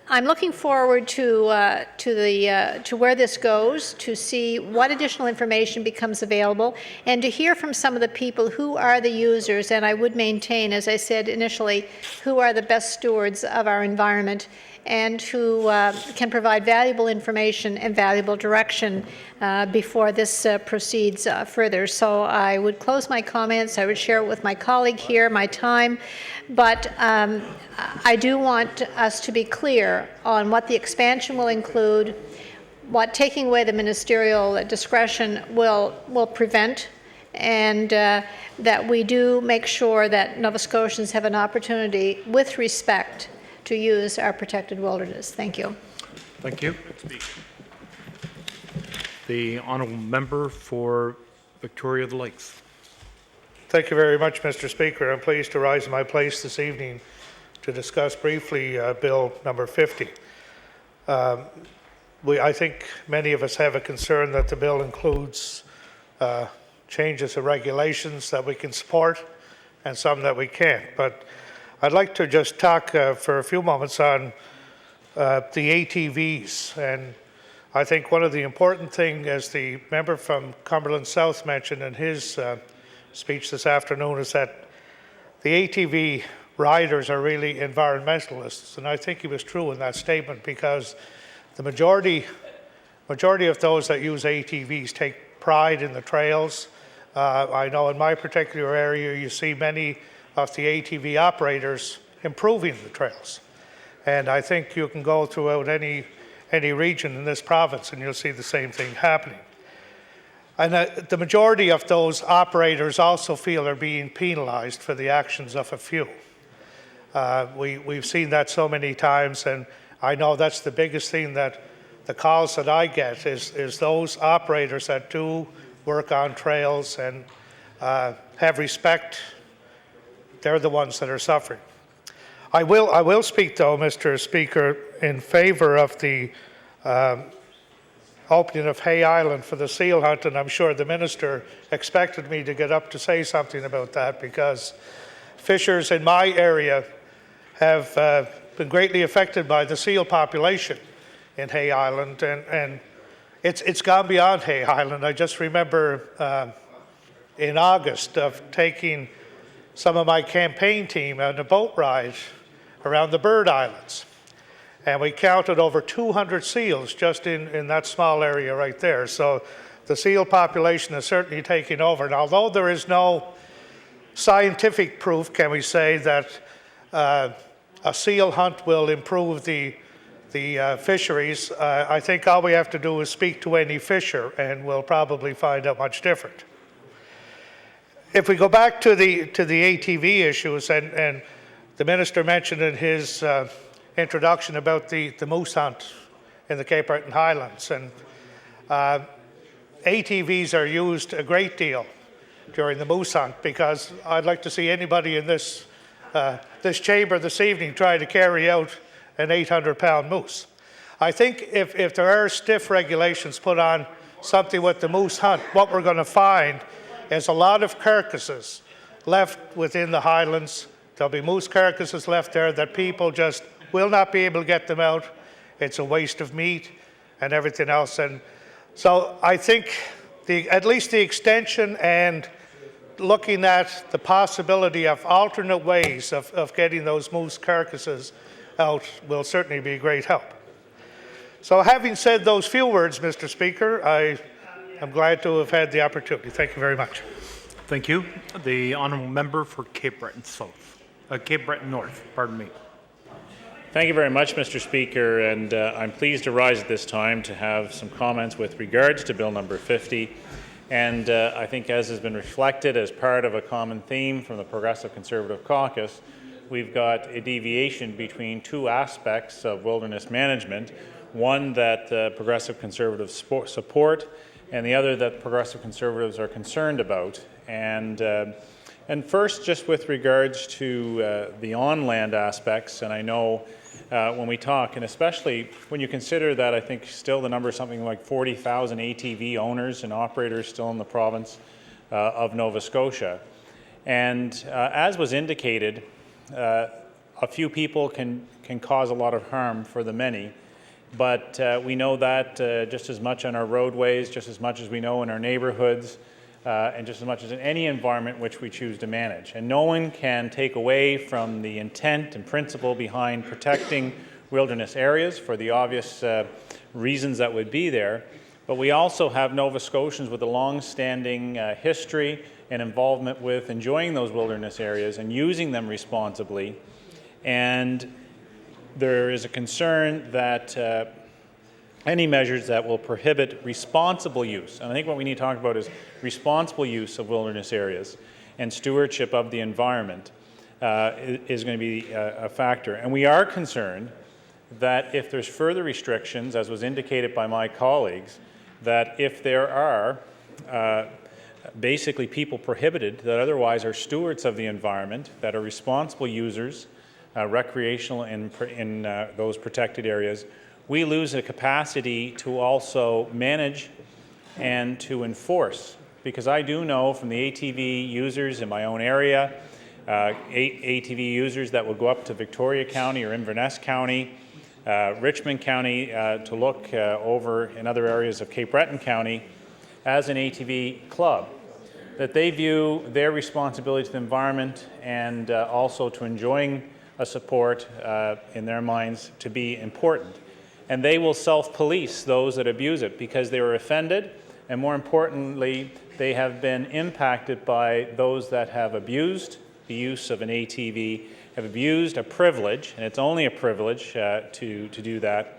I'm looking forward to where this goes, to see what additional information becomes available, and to hear from some of the people who are the users, and I would maintain, as I said initially, who are the best stewards of our environment and who can provide valuable information and valuable direction before this proceeds further. So I would close my comments. I would share it with my colleague here, my time, but I do want us to be clear on what the expansion will include, what taking away the ministerial discretion will prevent, and that we do make sure that Nova Scotians have an opportunity with respect to use our protected wilderness. Thank you. Thank you. The honourable member for Victoria the Lakes. Thank you very much, Mr. Speaker. I'm pleased to rise in my place this evening to discuss briefly Bill number 50. I think many of us have a concern that the bill includes changes and regulations that we can support and some that we can't. But I'd like to just talk for a few moments on the ATVs. And I think one of the important things, as the member from Cumberland South mentioned in his speech this afternoon, is that the ATV riders are really environmentalists. And I think he was true in that statement, because the majority of those that use ATVs take pride in the trails. I know in my particular area you see many of the ATV operators improving the trails. And I think you can go throughout any region in this province and you'll see the same thing happening. And the majority of those operators also feel they're being penalized for the actions of a few. We've seen that so many times, and I know that's the biggest thing that the calls that I get is those operators that do work on trails and have respect. They're the ones that are suffering. I will speak, though, Mr. Speaker, in favour of the opening of Hay Island for the seal hunt, and I'm sure the minister expected me to get up to say something about that, because fishers in my area have been greatly affected by the seal population in Hay Island, and it's gone beyond Hay Island. I just remember in August of taking some of my campaign team on a boat ride around the Bird Islands, and we counted over 200 seals just in that small area right there. So the seal population is certainly taking over, and although there is no scientific proof, can we say, that a seal hunt will improve the fisheries, I think all we have to do is speak to any fisher and we'll probably find out much different. If we go back to the ATV issues, and the minister mentioned in his introduction about the moose hunt in the Cape Breton Highlands, and ATVs are used a great deal during the moose hunt, because I'd like to see anybody in this chamber this evening try to carry out an 800-pound moose. I think if there are stiff regulations put on something with the moose hunt, what we're going to find is a lot of carcasses left within the highlands. There'll be moose carcasses left there that people just will not be able to get them out. It's a waste of meat and everything else. And so I think at least the extension and looking at the possibility of alternate ways of getting those moose carcasses out will certainly be a great help. So having said those few words, Mr. Speaker, I am glad to have had the opportunity. Thank you very much. Thank you. The honourable member for Cape Breton Cape Breton North, pardon me. Thank you very much, Mr. Speaker, and I'm pleased to rise at this time to have some comments with regards to Bill number 50. And I think, as has been reflected as part of a common theme from the Progressive Conservative Caucus, we've got a deviation between two aspects of wilderness management, one that Progressive Conservatives support and the other that Progressive Conservatives are concerned about. And first, just with regards to the on-land aspects, and I know when we talk, and especially when you consider that I think still the number is something like 40,000 ATV owners and operators still in the province of Nova Scotia. And as was indicated, a few people can cause a lot of harm for the many, but we know that just as much on our roadways, just as much as we know in our neighborhoods, and just as much as in any environment which we choose to manage. And no one can take away from the intent and principle behind protecting wilderness areas for the obvious reasons that would be there. But we also have Nova Scotians with a long-standing history and involvement with enjoying those wilderness areas and using them responsibly. And there is a concern that any measures that will prohibit responsible use, and I think what we need to talk about is responsible use of wilderness areas and stewardship of the environment is going to be a factor. And we are concerned that if there's further restrictions, as was indicated by my colleagues, that if there are basically people prohibited that otherwise are stewards of the environment, that are responsible users, recreational in those protected areas, we lose the capacity to also manage and to enforce. Because I do know from the ATV users in my own area, ATV users that will go up to Victoria County or Inverness County, Richmond County to look over in other areas of Cape Breton County as an ATV club, that they view their responsibility to the environment and also to enjoying a sport in their minds to be important. And they will self-police those that abuse it because they were offended, and more importantly, they have been impacted by those that have abused the use of an ATV, have abused a privilege, and it's only a privilege to do that.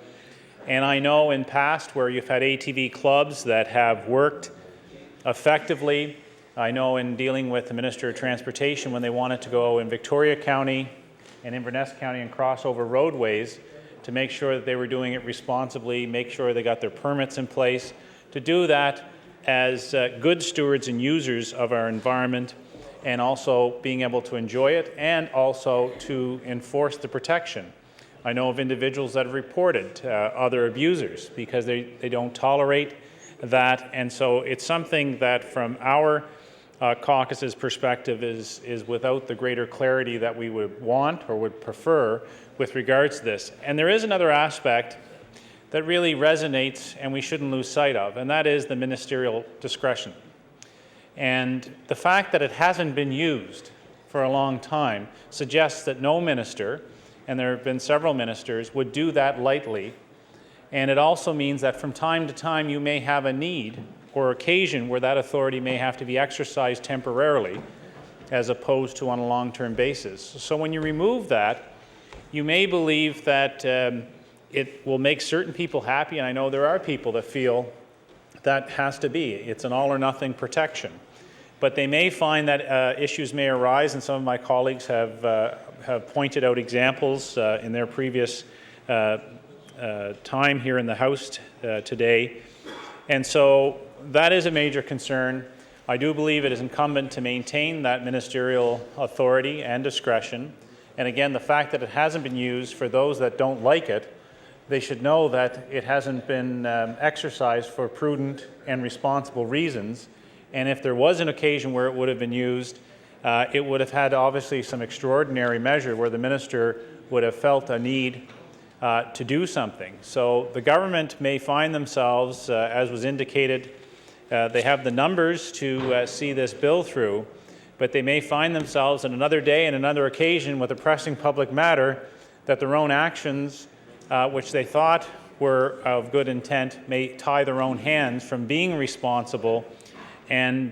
And I know in past where you've had ATV clubs that have worked effectively. I know in dealing with the Minister of Transportation, when they wanted to go in Victoria County and Inverness County and cross over roadways, to make sure that they were doing it responsibly, make sure they got their permits in place, to do that as good stewards and users of our environment, and also being able to enjoy it, and also to enforce the protection. I know of individuals that have reported other abusers because they don't tolerate that, and so it's something that from our caucus's perspective is without the greater clarity that we would want or would prefer with regards to this. And there is another aspect that really resonates and we shouldn't lose sight of, and that is the ministerial discretion. And the fact that it hasn't been used for a long time suggests that no minister, and there have been several ministers, would do that lightly. And it also means that from time to time you may have a need or occasion where that authority may have to be exercised temporarily as opposed to on a long-term basis. So when you remove that, you may believe that it will make certain people happy, and I know there are people that feel that has to be. It's an all-or-nothing protection. But they may find that issues may arise, and some of my colleagues have pointed out examples in their previous time here in the House today. And so that is a major concern. I do believe it is incumbent to maintain that ministerial authority and discretion. And again, the fact that it hasn't been used, for those that don't like it, they should know that it hasn't been exercised for prudent and responsible reasons. And if there was an occasion where it would have been used, it would have had obviously some extraordinary measure where the minister would have felt a need to do something. So the government may find themselves, as was indicated, they have the numbers to see this bill through, but they may find themselves on another day and another occasion with a pressing public matter that their own actions, which they thought were of good intent, may tie their own hands from being responsible and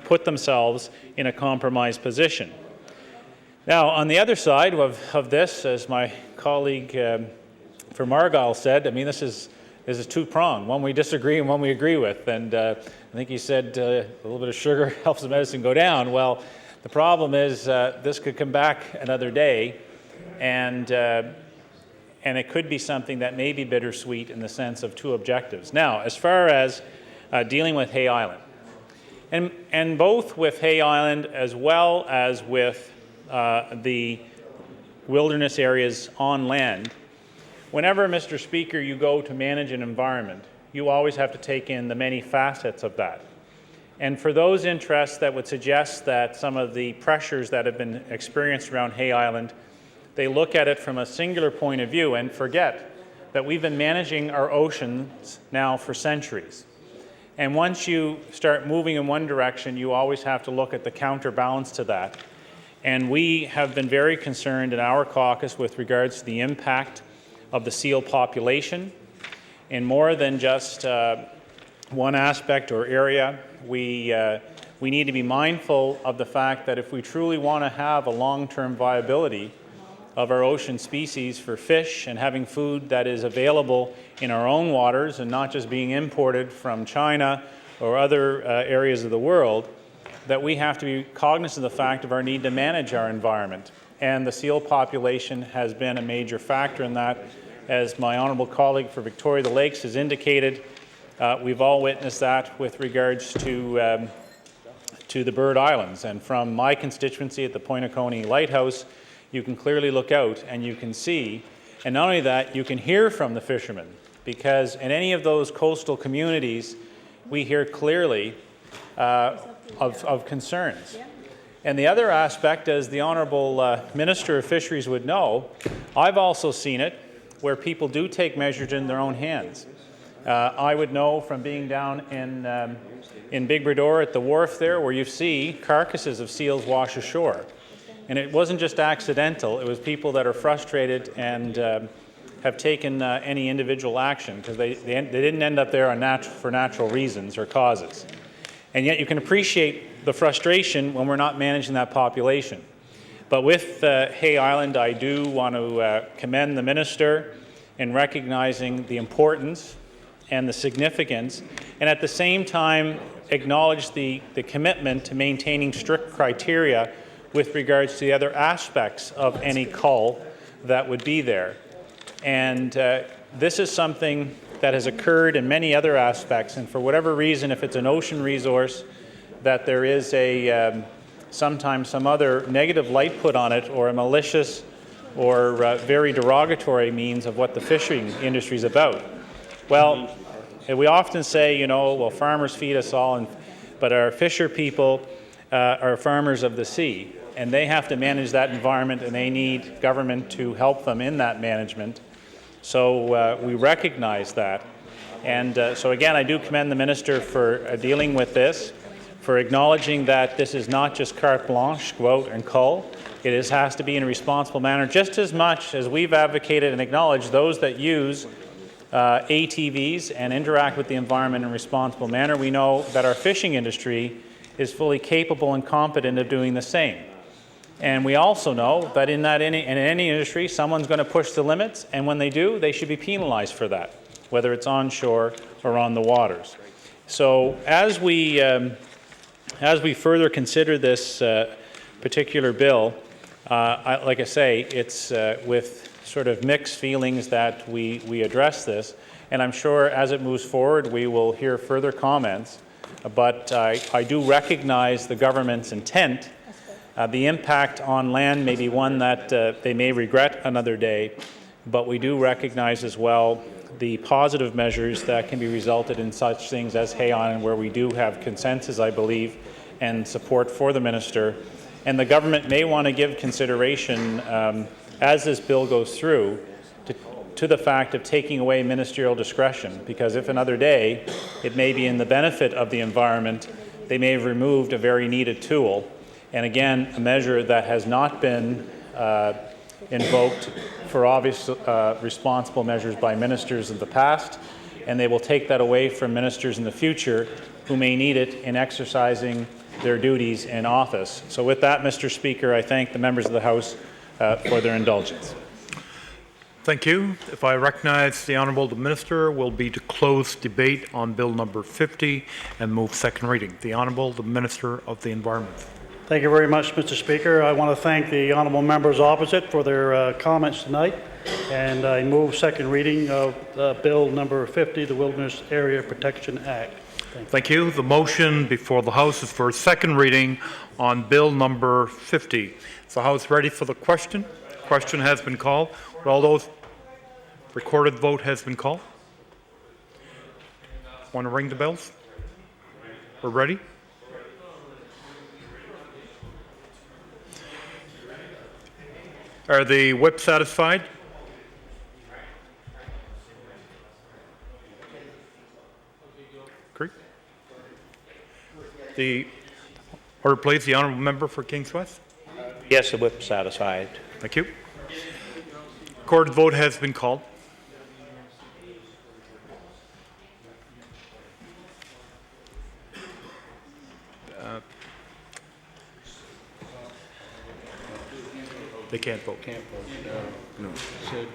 put themselves in a compromised position. Now, on the other side of this, as my colleague from Argyll said, I mean, this is two-pronged, one we disagree and one we agree with. And I think he said a little bit of sugar helps the medicine go down. Well, the problem is this could come back another day, and it could be something that may be bittersweet in the sense of two objectives. Now, as far as dealing with Hay Island, and both with Hay Island as well as with the wilderness areas on land, whenever, Mr. Speaker, you go to manage an environment, you always have to take in the many facets of that. And for those interests that would suggest that some of the pressures that have been experienced around Hay Island, they look at it from a singular point of view and forget that we've been managing our oceans now for centuries. And once you start moving in one direction, you always have to look at the counterbalance to that. And we have been very concerned in our caucus with regards to the impact of the seal population. In more than just one aspect or area, we need to be mindful of the fact that if we truly want to have a long-term viability of our ocean species for fish and having food that is available in our own waters and not just being imported from China or other areas of the world, that we have to be cognizant of the fact of our need to manage our environment. And the seal population has been a major factor in that. As my honourable colleague for Victoria the Lakes has indicated, we've all witnessed that with regards to the bird islands. And from my constituency at the Pointe-Coney Lighthouse, you can clearly look out and you can see, and not only that, you can hear from the fishermen, because in any of those coastal communities, we hear clearly of concerns. And the other aspect, as the Honourable Minister of Fisheries would know, I've also seen it where people do take measures in their own hands. I would know from being down in Big Brador at the wharf there, where you see carcasses of seals wash ashore. And it wasn't just accidental, it was people that are frustrated and have taken any individual action, because they didn't end up there for natural reasons or causes. And yet you can appreciate the frustration when we're not managing that population. But with Hay Island, I do want to commend the Minister in recognizing the importance and the significance, and at the same time acknowledge the commitment to maintaining strict criteria with regards to the other aspects of any cull that would be there. And this is something that has occurred in many other aspects, and for whatever reason, if it's an ocean resource, that there is a sometimes some other negative light put on it, or a malicious or very derogatory means of what the fishing industry is about. Well, we often say, you know, well, farmers feed us all, but our fisher people are farmers of the sea, and they have to manage that environment, and they need government to help them in that management. So we recognize that. And so again, I do commend the Minister for dealing with this, for acknowledging that this is not just carte blanche, go out and cull. It has to be in a responsible manner, just as much as we've advocated and acknowledged those that use ATVs and interact with the environment in a responsible manner. We know that our fishing industry is fully capable and competent of doing the same. And we also know that in any industry, someone's going to push the limits, and when they do, they should be penalized for that, whether it's onshore or on the waters. So as we further consider this particular bill, like I say, it's with sort of mixed feelings that we address this, and I'm sure as it moves forward, we will hear further comments. But I do recognize the government's intent. The impact on land may be one that they may regret another day, but we do recognize as well the positive measures that can be resulted in such things as Hay Island, where we do have consensus, I believe, and support for the Minister. And the government may want to give consideration, as this bill goes through, to the fact of taking away ministerial discretion, because if another day it may be in the benefit of the environment, they may have removed a very needed tool. And again, a measure that has not been invoked for obvious responsible measures by ministers in the past, and they will take that away from ministers in the future who may need it in exercising their duties in office. So with that, Mr. Speaker, I thank the members of the House for their indulgence. Thank you. If I recognize the Honourable Minister, will be to close debate on Bill number 50 and move second reading. The Honourable Minister of the Environment. Thank you very much, Mr. Speaker. I want to thank the honourable members opposite for their comments tonight, and I move second reading of Bill number 50, the Wilderness Area Protection Act. Thank you. The motion before the House is for second reading on Bill number 50. Is the House ready for the question? Question has been called. Would all those recorded vote has been called? Want to ring the bells? We're ready? Are the whips satisfied? Great. The order, please. The honourable member for Kings West. Yes, the whip satisfied. Thank you. Recorded vote has been called. They can't vote. Can't vote. No. Sid.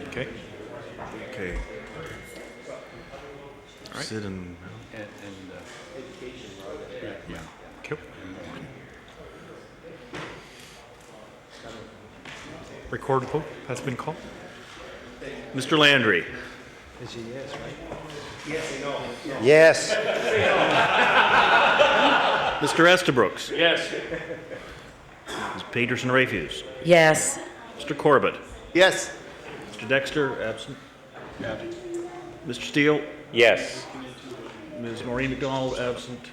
Okay. Okay. All right. Sid and Yeah. Okay. Recorded vote has been called. Mr. Landry. Is he yes, right? Yes. Mr. Estabrooks. Yes. Ms. Peterson-Rayfuse. Yes. Mr. Corbett. Yes. Mr. Dexter, absent. Mr. Steele. Yes. Ms. Maureen McDonald, absent.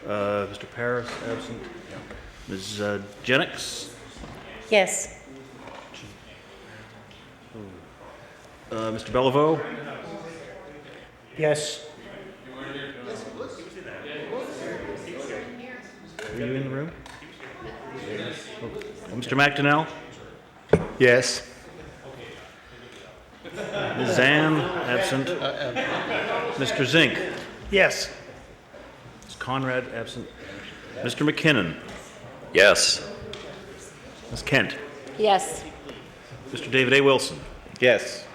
Mr. Paris, absent. Ms. Jennings. Yes. Mr. Beliveau. Yes. Are you in the room? Mr. McDonnell. Yes. Ms. Zann, absent. Mr. Zink. Yes. Ms. Conrad, absent. Mr. McKinnon. Yes. Ms. Kent. Yes. Mr. David A. Wilson. Yes.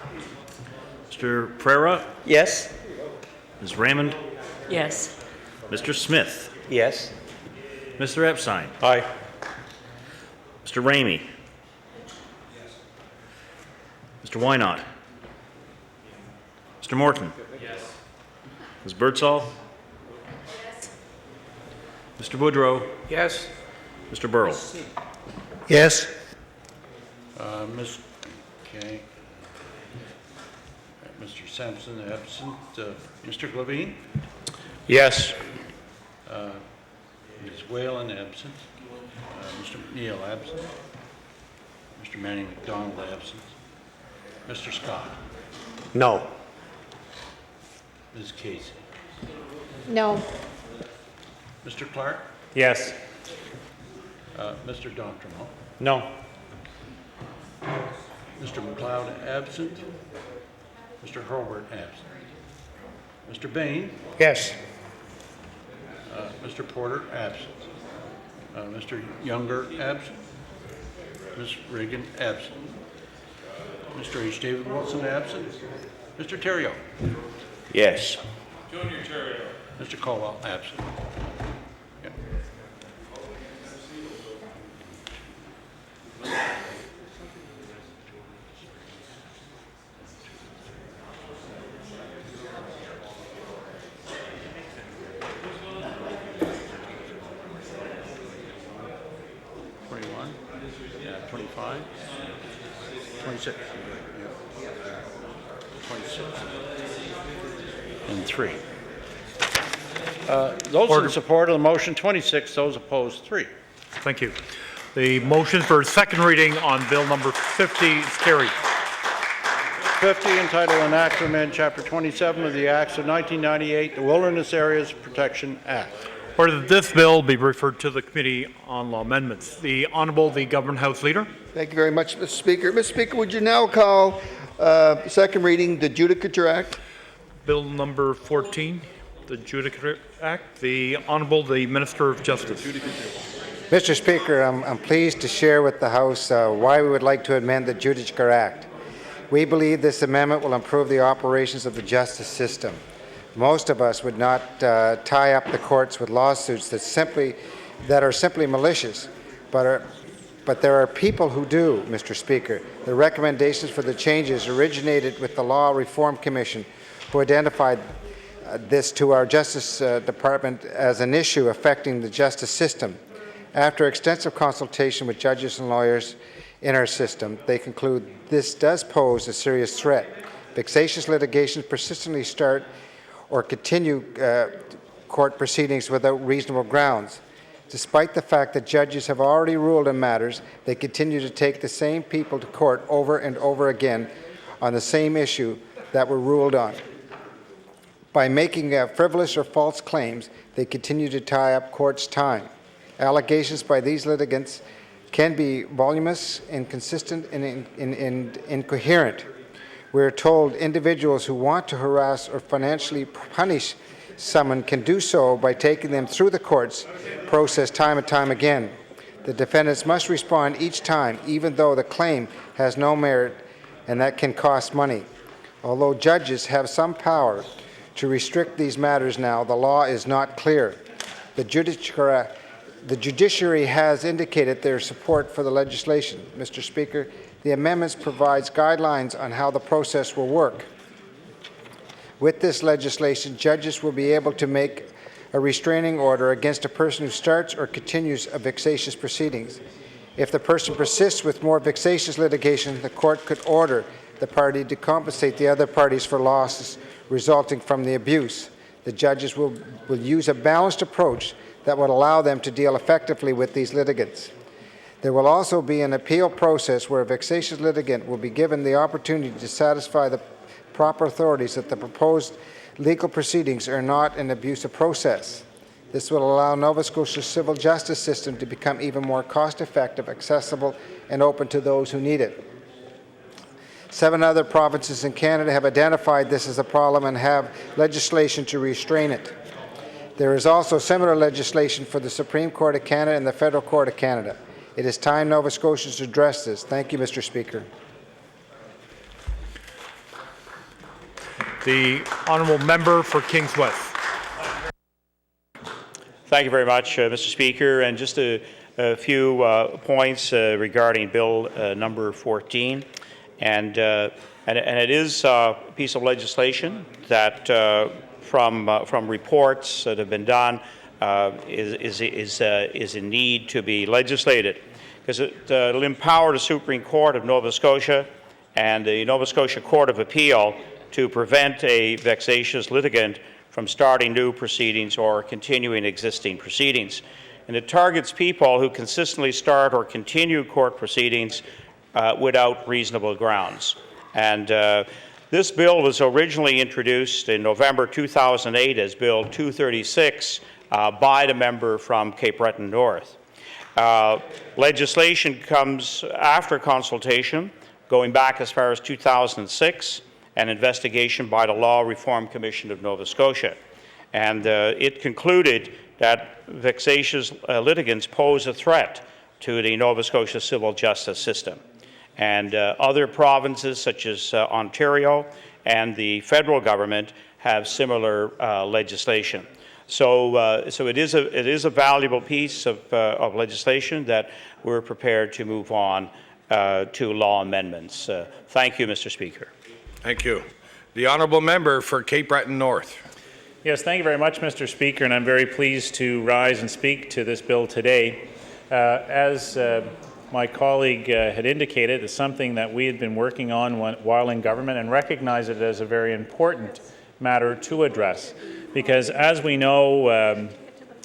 Mr. Pereira. Yes. Ms. Raymond, Yes. Mr. Smith, Yes. Mr. Epstein, Aye. Mr. Ramey, Mr. Wynot, Mr. Morton, Ms. Birdsall, Mr. Boudreau, Yes. Mr. Burrow. Yes. Okay. Mr. Sampson absent. Mr. Levine? Yes. Ms. Whalen absent. Mr. McNeil absent. Mr. Manning McDonald absent. Mr. Scott? No. Ms. Casey? No. Mr. Clark? Yes. Mr. Doctrinal? No. Mr. McLeod absent. Mr. Hurlbert absent. Mr. Bain? Yes. Mr. Porter absent. Mr. Younger absent. Ms. Reagan absent. Mr. H. David Wilson absent. Mr. Terrio? Yes. Mr. Caldwell absent. Yeah. Yeah, 25, 26, yeah. 26, and 3. Those Order. in support of the motion, 26, those opposed, 3. Thank you. The motion for second reading on bill number 50 is carried. 50, entitled An Act to Amend Chapter 27 of the Acts of 1998, the Wilderness Areas Protection Act. Order that this bill be referred to the Committee on Law Amendments. The Honourable the Government House Leader. Thank you very much, Mr. Speaker. Mr. Speaker, would you now call second reading the Judicature Act? Bill number 14, the Judicature Act. The Honourable the Minister of Justice. Mr. Speaker, I'm pleased to share with the House why we would like to amend the Judicature Act. We believe this amendment will improve the operations of the justice system. Most of us would not tie up the courts with lawsuits that are simply malicious, but there are people who do, Mr. Speaker. The recommendations for the changes originated with the Law Reform Commission, who identified this to our Justice Department as an issue affecting the justice system. After extensive consultation with judges and lawyers in our system, they conclude this does pose a serious threat. Vexatious litigations persistently start or continue court proceedings without reasonable grounds. Despite the fact that judges have already ruled in matters, they continue to take the same people to court over and over again on the same issue that were ruled on. By making frivolous or false claims, they continue to tie up courts' time. Allegations by these litigants can be voluminous, inconsistent, and incoherent. We are told individuals who want to harass or financially punish someone can do so by taking them through the courts process time and time again. The defendants must respond each time, even though the claim has no merit, and that can cost money. Although judges have some power to restrict these matters now, the law is not clear. The judiciary has indicated their support for the legislation. Mr. Speaker, the amendments provides guidelines on how the process will work. With this legislation, judges will be able to make a restraining order against a person who starts or continues a vexatious proceedings. If the person persists with more vexatious litigation, the court could order the party to compensate the other parties for losses resulting from the abuse. The judges will use a balanced approach that would allow them to deal effectively with these litigants. There will also be an appeal process where a vexatious litigant will be given the opportunity to satisfy the proper authorities that the proposed legal proceedings are not an abusive process. This will allow Nova Scotia's civil justice system to become even more cost-effective, accessible, and open to those who need it. 7 other provinces in Canada have identified this as a problem and have legislation to restrain it. There is also similar legislation for the Supreme Court of Canada and the Federal Court of Canada. It is time Nova Scotians address this. Thank you, Mr. Speaker. The honourable member for Kings West. Thank you very much, Mr. Speaker. And just a few points regarding Bill number 14. And it is a piece of legislation that, from reports that have been done, is in need to be legislated, because it'll empower the Supreme Court of Nova Scotia and the Nova Scotia Court of Appeal to prevent a vexatious litigant from starting new proceedings or continuing existing proceedings. And it targets people who consistently start or continue court proceedings without reasonable grounds. And this bill was originally introduced in November 2008 as Bill 236 by the member from Cape Breton North. Legislation comes after consultation, going back as far as 2006, an investigation by the Law Reform Commission of Nova Scotia. And it concluded that vexatious litigants pose a threat to the Nova Scotia civil justice system. And other provinces such as Ontario and the federal government have similar legislation. So it is a valuable piece of legislation that we're prepared to move on to law amendments. Thank you, Mr. Speaker. Thank you. The honourable member for Cape Breton North. Yes, thank you very much, Mr. Speaker, and I'm very pleased to rise and speak to this bill today. As my colleague had indicated, it's something that we had been working on while in government and recognize it as a very important matter to address, because as we know,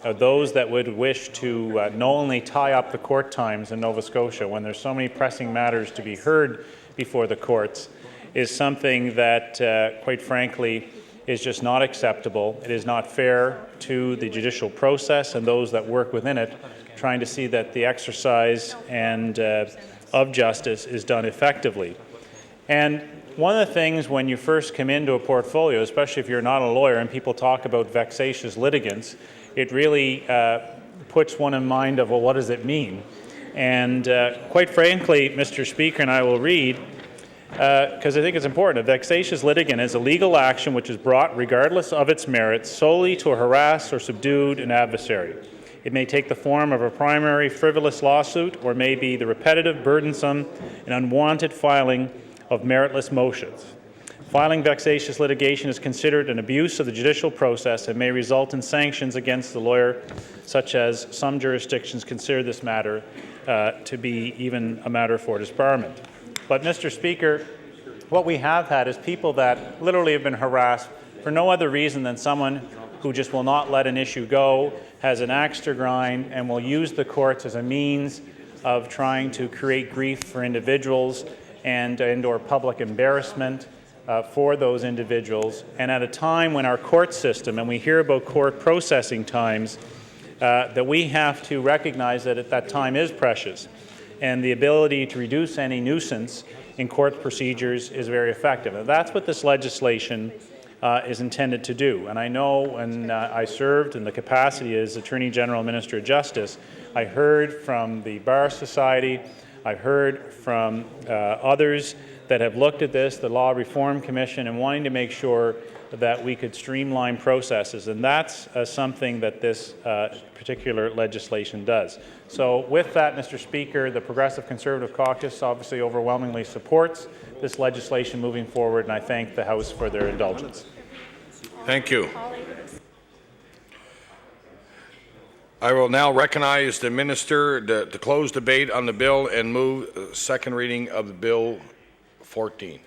those that would wish to not only tie up the court times in Nova Scotia when there's so many pressing matters to be heard before the courts is something that, quite frankly, is just not acceptable. It is not fair to the judicial process and those that work within it, trying to see that the exercise and of justice is done effectively. And one of the things when you first come into a portfolio, especially if you're not a lawyer and people talk about vexatious litigants, it really puts one in mind of, well, what does it mean? And quite frankly, Mr. Speaker, and I will read, because I think it's important, a vexatious litigant is a legal action which is brought, regardless of its merits, solely to harass or subdue an adversary. It may take the form of a primary frivolous lawsuit or may be the repetitive, burdensome, and unwanted filing of meritless motions. Filing vexatious litigation is considered an abuse of the judicial process and may result in sanctions against the lawyer, such as some jurisdictions consider this matter to be even a matter for disbarment. But, Mr. Speaker, what we have had is people that literally have been harassed for no other reason than someone who just will not let an issue go, has an axe to grind, and will use the courts as a means of trying to create grief for individuals and or public embarrassment for those individuals. And at a time when our court system, and we hear about court processing times, that we have to recognize that that time is precious, and the ability to reduce any nuisance in court procedures is very effective. And that's what this legislation is intended to do. And I know when I served in the capacity as Attorney General and Minister of Justice, I heard from the Bar Society, I heard from others that have looked at this, the Law Reform Commission, and wanting to make sure that we could streamline processes. And that's something that this particular legislation does. So with that, Mr. Speaker, the Progressive Conservative Caucus obviously overwhelmingly supports this legislation moving forward, and I thank the House for their indulgence. Thank you. I will now recognize the Minister to close debate on the bill and move second reading of Bill 14.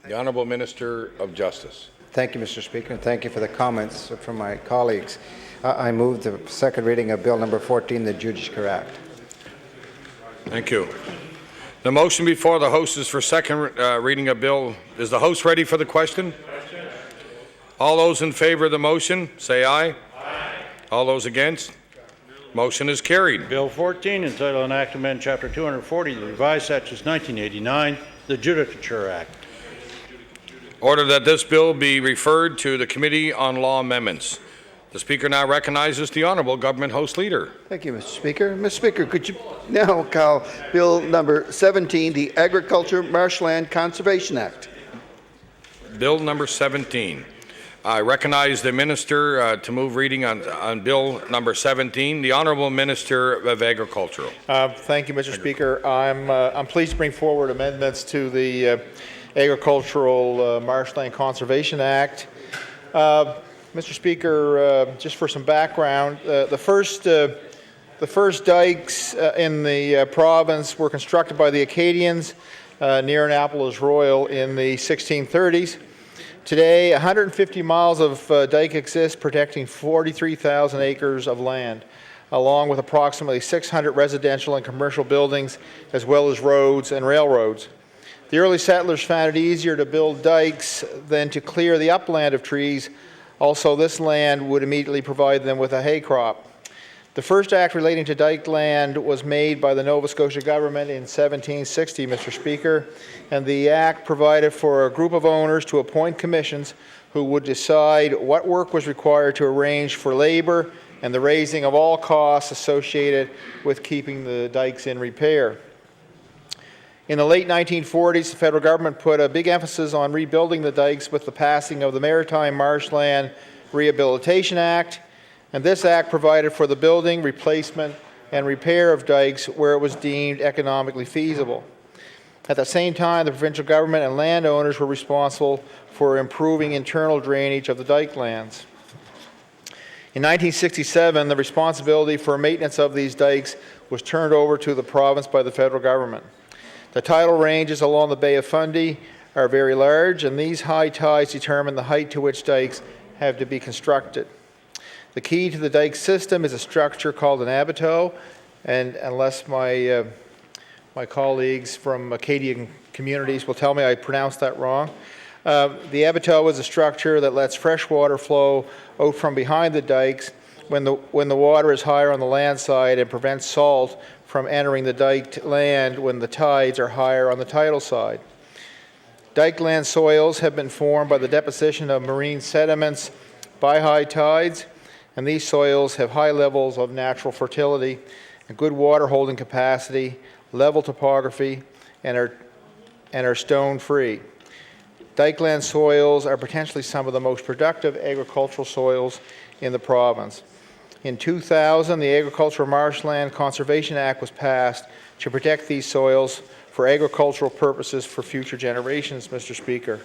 The Honourable Minister of Justice. Thank you, Mr. Speaker, and thank you for the comments from my colleagues. I move the second reading of Bill number 14, the Judicial Act. Thank you. The motion before the House is for second reading of bill. Is the House ready for the question? All those in favour of the motion, say aye. Aye. All those against? Motion is carried. Bill 14, entitled an Act to amend Chapter 240 of the Revised Statutes 1989, the Judicature Act. Order that this bill be referred to the Committee on Law Amendments. The Speaker now recognizes the Honourable Government House Leader. Thank you, Mr. Speaker. Mr. Speaker, could you now call Bill number 17, the Agriculture Marshland Conservation Act? Bill number 17. I recognize the Minister to move reading on Bill number 17, the Honourable Minister of Agriculture. Thank you, Mr. Speaker. I'm pleased to bring forward amendments to the Agricultural Marshland Conservation Act. Mr. Speaker, just for some background, the first dikes in the province were constructed by the Acadians near Annapolis Royal in the 1630s. Today, 150 miles of dike exist, protecting 43,000 acres of land, along with approximately 600 residential and commercial buildings, as well as roads and railroads. The early settlers found it easier to build dikes than to clear the upland of trees. Also, this land would immediately provide them with a hay crop. The first act relating to dike land was made by the Nova Scotia government in 1760, Mr. Speaker, and the act provided for a group of owners to appoint commissions who would decide what work was required to arrange for labor and the raising of all costs associated with keeping the dikes in repair. In the late 1940s, the federal government put a big emphasis on rebuilding the dikes with the passing of the Maritime Marshland Rehabilitation Act, and this act provided for the building, replacement, and repair of dikes where it was deemed economically feasible. At the same time, the provincial government and landowners were responsible for improving internal drainage of the dike lands. In 1967, the responsibility for maintenance of these dikes was turned over to the province by the federal government. The tidal ranges along the Bay of Fundy are very large, and these high tides determine the height to which dikes have to be constructed. The key to the dike system is a structure called an abattoir, and unless my colleagues from Acadian communities will tell me I pronounced that wrong, the abattoir was a structure that lets fresh water flow out from behind the dikes when the water is higher on the land side and prevents salt from entering the diked land when the tides are higher on the tidal side. Dike land soils have been formed by the deposition of marine sediments by high tides, and these soils have high levels of natural fertility and good water holding capacity, level topography, and are stone free. Dike land soils are potentially some of the most productive agricultural soils in the province. In 2000, the Agricultural Marshland Conservation Act was passed to protect these soils for agricultural purposes for future generations, Mr. Speaker.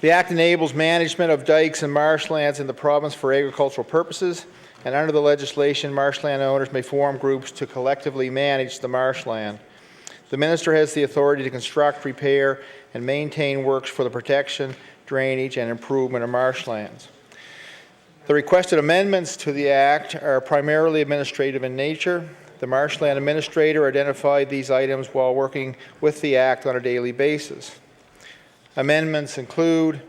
The Act enables management of dikes and marshlands in the province for agricultural purposes, and under the legislation, marshland owners may form groups to collectively manage the marshland. The Minister has the authority to construct, repair, and maintain works for the protection, drainage, and improvement of marshlands. The requested amendments to the Act are primarily administrative in nature. The Marshland Administrator identified these items while working with the Act on a daily basis. Amendments include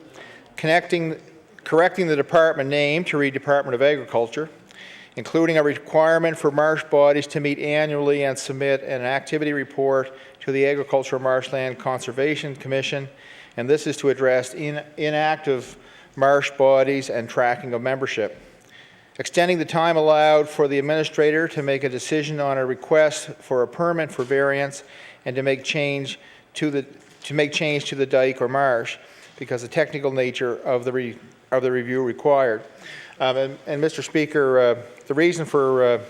correcting the department name to read Department of Agriculture, including a requirement for marsh bodies to meet annually and submit an activity report to the Agricultural Marshland Conservation Commission, and this is to address inactive marsh bodies and tracking of membership. Extending the time allowed for the administrator to make a decision on a request for a permit for variance and to make change to the dike or marsh because the technical nature of the review required. And Mr. Speaker, the reason for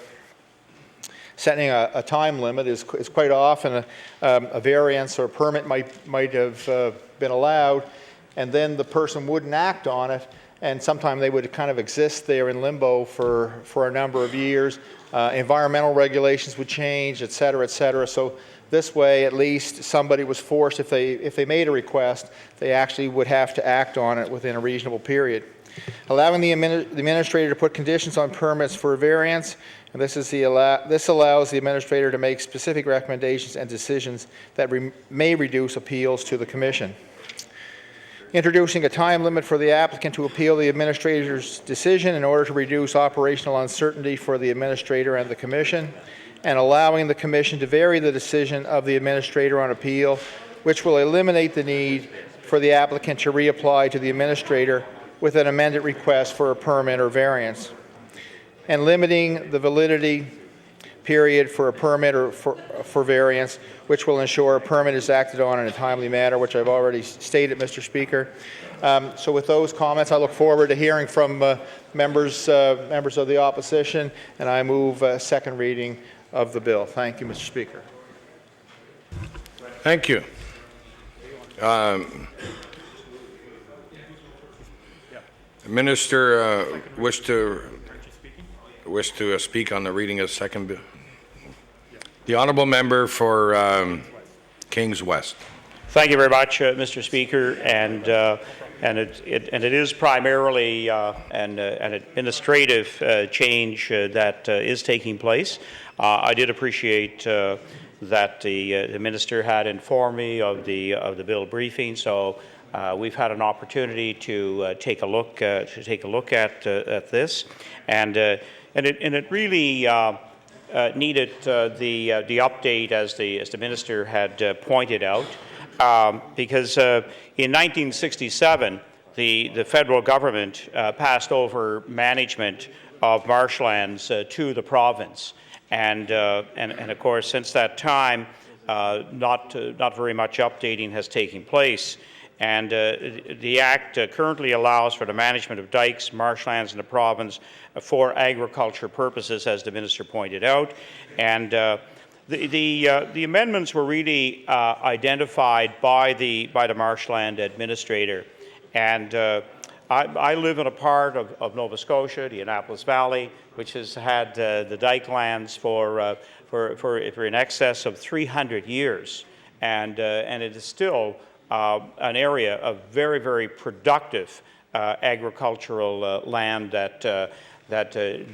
setting a time limit is quite often a variance or a permit might have been allowed, and then the person wouldn't act on it, and sometimes they would kind of exist there in limbo for a number of years. Environmental regulations would change, et cetera, et cetera. So this way, at least somebody was forced, if they made a request, they actually would have to act on it within a reasonable period. Allowing the administrator to put conditions on permits for a variance, and this allows the administrator to make specific recommendations and decisions that may reduce appeals to the Commission. Introducing a time limit for the applicant to appeal the administrator's decision in order to reduce operational uncertainty for the administrator and the Commission, and allowing the Commission to vary the decision of the administrator on appeal, which will eliminate the need for the applicant to reapply to the administrator with an amended request for a permit or variance, and limiting the validity period for a permit or for variance, which will ensure a permit is acted on in a timely manner, which I've already stated, Mr. Speaker. So with those comments, I look forward to hearing from members of the opposition, and I move second reading of the bill. Thank you, Mr. Speaker. Thank you. Minister, wish to speak on the reading of second bill. The honourable member for Kings West. Thank you very much, Mr. Speaker, and it is primarily an administrative change that is taking place. I did appreciate that the minister had informed me of the bill briefing, so we've had an opportunity to take a look at this, and it really needed the update as the minister had pointed out, because in 1967 the federal government passed over management of marshlands to the province, and of course since that time not very much updating has taken place. And the Act currently allows for the management of dikes, marshlands in the province for agriculture purposes, as the minister pointed out. And the amendments were really identified by the marshland administrator. And I live in a part of Nova Scotia, the Annapolis Valley, which has had the dike lands for in excess of 300 years, and it is still an area of very, very productive agricultural land that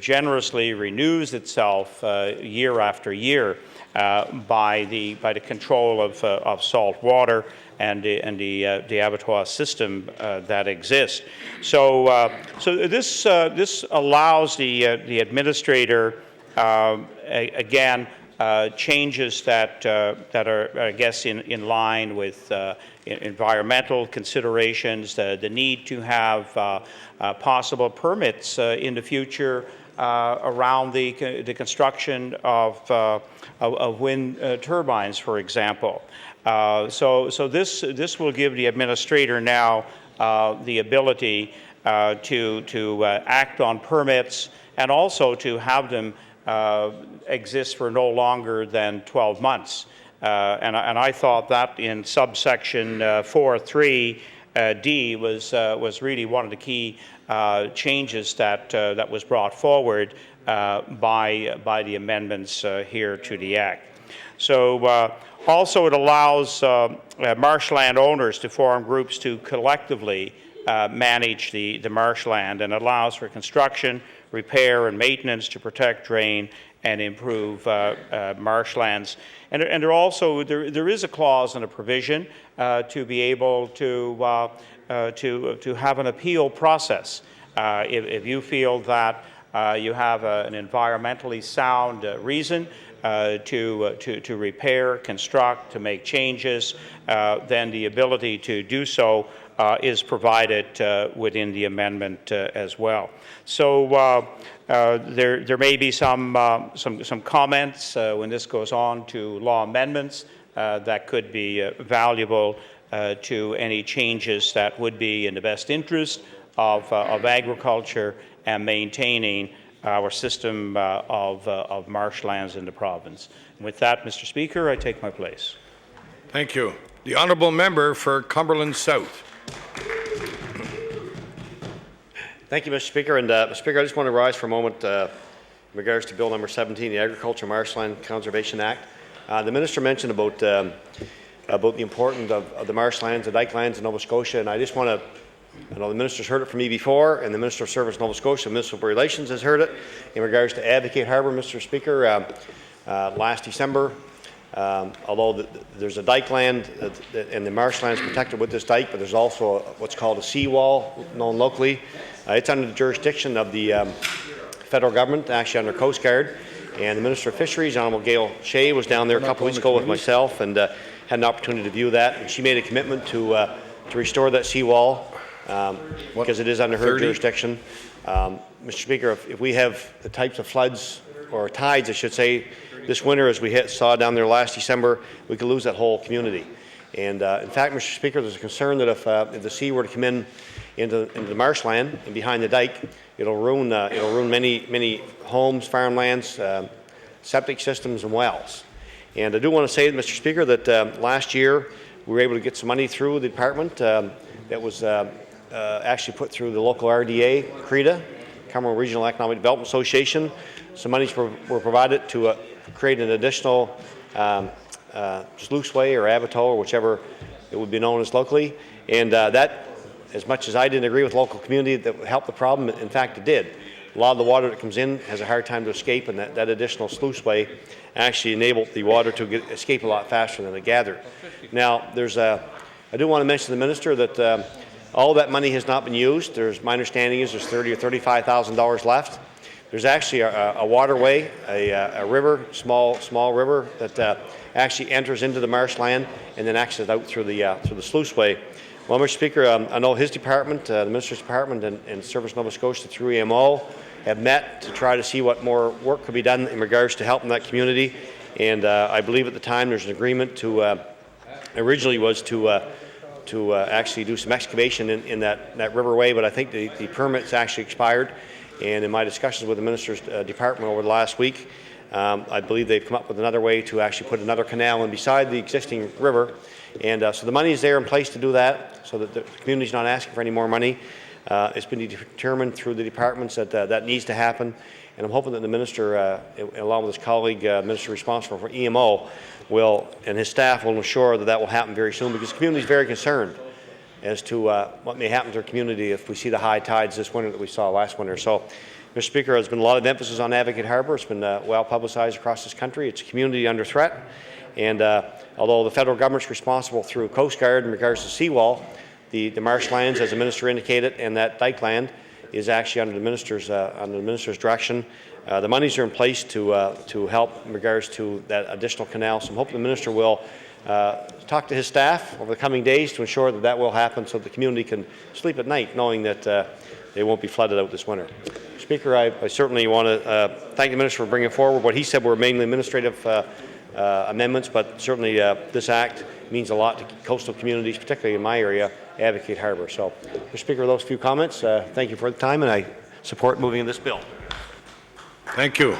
generously renews itself year after year by the control of salt water and the abattoir system that exists. So this allows the administrator again changes that are, I guess, in line with environmental considerations, the need to have possible permits in the future around the construction of wind turbines, for example. So this will give the administrator now the ability to act on permits and also to have them exist for no longer than 12 months. And I thought that in subsection 4.3D was really one of the key changes that was brought forward by the amendments here to the Act. So also it allows marshland owners to form groups to collectively manage the marshland, and allows for construction, repair and maintenance to protect, drain and improve marshlands. And there is a clause and a provision to be able to have an appeal process. If you feel that you have an environmentally sound reason to repair, construct, to make changes, then the ability to do so is provided within the amendment as well. So there may be some comments when this goes on to law amendments that could be valuable to any changes that would be in the best interest of agriculture and maintaining our system of marshlands in the province. And with that, Mr. Speaker, I take my place. Thank you. The honourable member for Cumberland South. Thank you, Mr. Speaker. And Mr. Speaker, I just want to rise for a moment in regards to Bill number 17, the Agriculture Marshland Conservation Act. The minister mentioned about the importance of the marshlands, the dike lands in Nova Scotia, and I just want to, I know the minister's heard it from me before, and the Minister of Service Nova Scotia, Municipal Relations, has heard it in regards to Advocate Harbour, Mr. Speaker. Last December, although there's a dike land and the marshlands protected with this dike, but there's also what's called a seawall, known locally. It's under the jurisdiction of the federal government, actually under Coast Guard, and the Minister of Fisheries, Honourable Gail Shea, was down there a couple weeks ago with myself and had an opportunity to view that, and she made a commitment to restore that seawall because it is under her jurisdiction. Mr. Speaker, if we have the types of floods or tides, I should say, this winter, as we saw down there last December, we could lose that whole community. And in fact, Mr. Speaker, there's a concern that if the sea were to come into the marshland and behind the dike, it'll ruin many homes, farmlands, septic systems, and wells. And I do want to say, Mr. Speaker, that last year we were able to get some money through the department that was actually put through the local RDA, CREDA, Cumberland Regional Economic Development Association. Some monies were provided to create an additional sluiceway or abattoir, or whichever it would be known as locally. And that, as much as I didn't agree with the local community that would help the problem, in fact it did. A lot of the water that comes in has a hard time to escape, and that additional sluiceway actually enabled the water to escape a lot faster than it gathered. Now, I do want to mention to the Minister that all that money has not been used. My understanding is there's $30,000 or $35,000 left. There's actually a waterway, a river, small river that actually enters into the marshland and then exits out through the sluiceway. Well, Mr. Speaker, I know his department, the Minister's department, and Service Nova Scotia through EMO have met to try to see what more work could be done in regards to helping that community. And I believe at the time there's an agreement to originally was to actually do some excavation in that riverway, but I think the permit's actually expired. And in my discussions with the Minister's department over the last week, I believe they've come up with another way to actually put another canal in beside the existing river. And so the money is there in place to do that, so that the community's not asking for any more money. It's been determined through the departments that that needs to happen. And I'm hoping that the Minister, along with his colleague, Minister responsible for EMO, and his staff will ensure that will happen very soon, because the community is very concerned as to what may happen to our community if we see the high tides this winter that we saw last winter. So, Mr. Speaker, there's been a lot of emphasis on Advocate Harbour. It's been well publicized across this country. It's a community under threat. And although the federal government's responsible through Coast Guard in regards to seawall, the marshlands, as the Minister indicated, and that dike land is actually under the Minister's direction. The monies are in place to help in regards to that additional canal. So I'm hoping the Minister will talk to his staff over the coming days to ensure that that will happen, so the community can sleep at night knowing that they won't be flooded out this winter. Speaker, I certainly want to thank the Minister for bringing forward what he said were mainly administrative amendments, but certainly this act means a lot to coastal communities, particularly in my area, Advocate Harbour. So, Mr. Speaker, those few comments. Thank you for the time, and I support moving this bill. Thank you.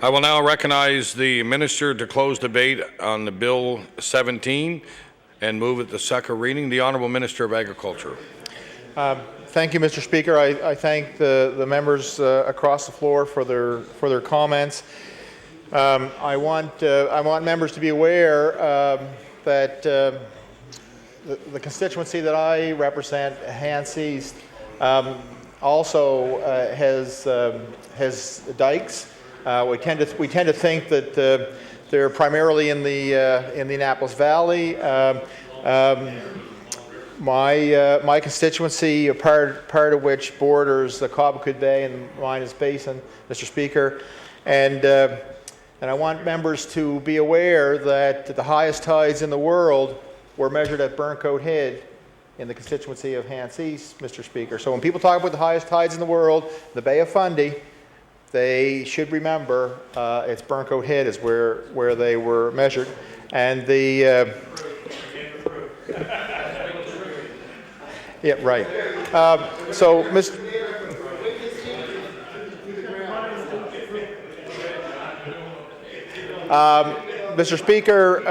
I will now recognize the Minister to close debate on the Bill 17 and move it to second reading. The Honourable Minister of Agriculture. Thank you, Mr. Speaker. I thank the members across the floor for their comments. I want members to be aware that the constituency that I represent, Hants East, also has dikes. We tend to think that they're primarily in the Annapolis Valley. My constituency, a part of which borders the Cobequid Bay and Minas Basin, Mr. Speaker, and I want members to be aware that the highest tides in the world were measured at Burncoat Head in the constituency of Hants East, Mr. Speaker. So when people talk about the highest tides in the world, the Bay of Fundy, they should remember it's Burncoat Head is where they were measured, and the yeah, right. So, Mr. Speaker,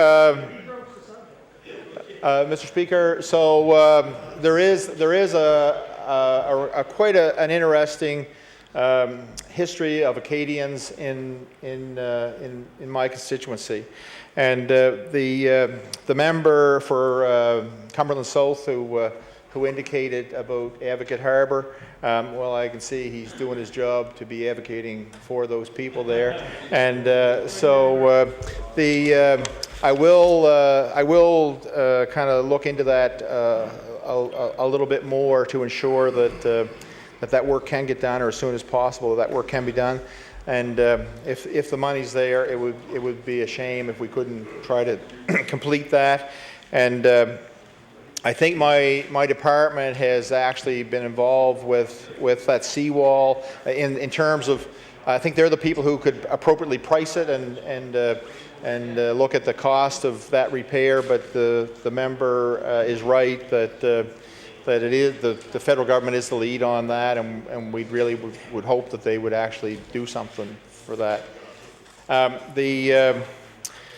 so there is quite an interesting history of Acadians in my constituency, and the member for Cumberland South who indicated about Advocate Harbour. Well, I can see he's doing his job to be advocating for those people there, and I will kind of look into that a little bit more to ensure that that work can get done, or as soon as possible that work can be done. And if the money's there, it would be a shame if we couldn't try to complete that. And I think my department has actually been involved with that seawall in terms of, I think they're the people who could appropriately price it and look at the cost of that repair, but the member is right that it is the federal government is the lead on that, and we really would hope that they would actually do something for that.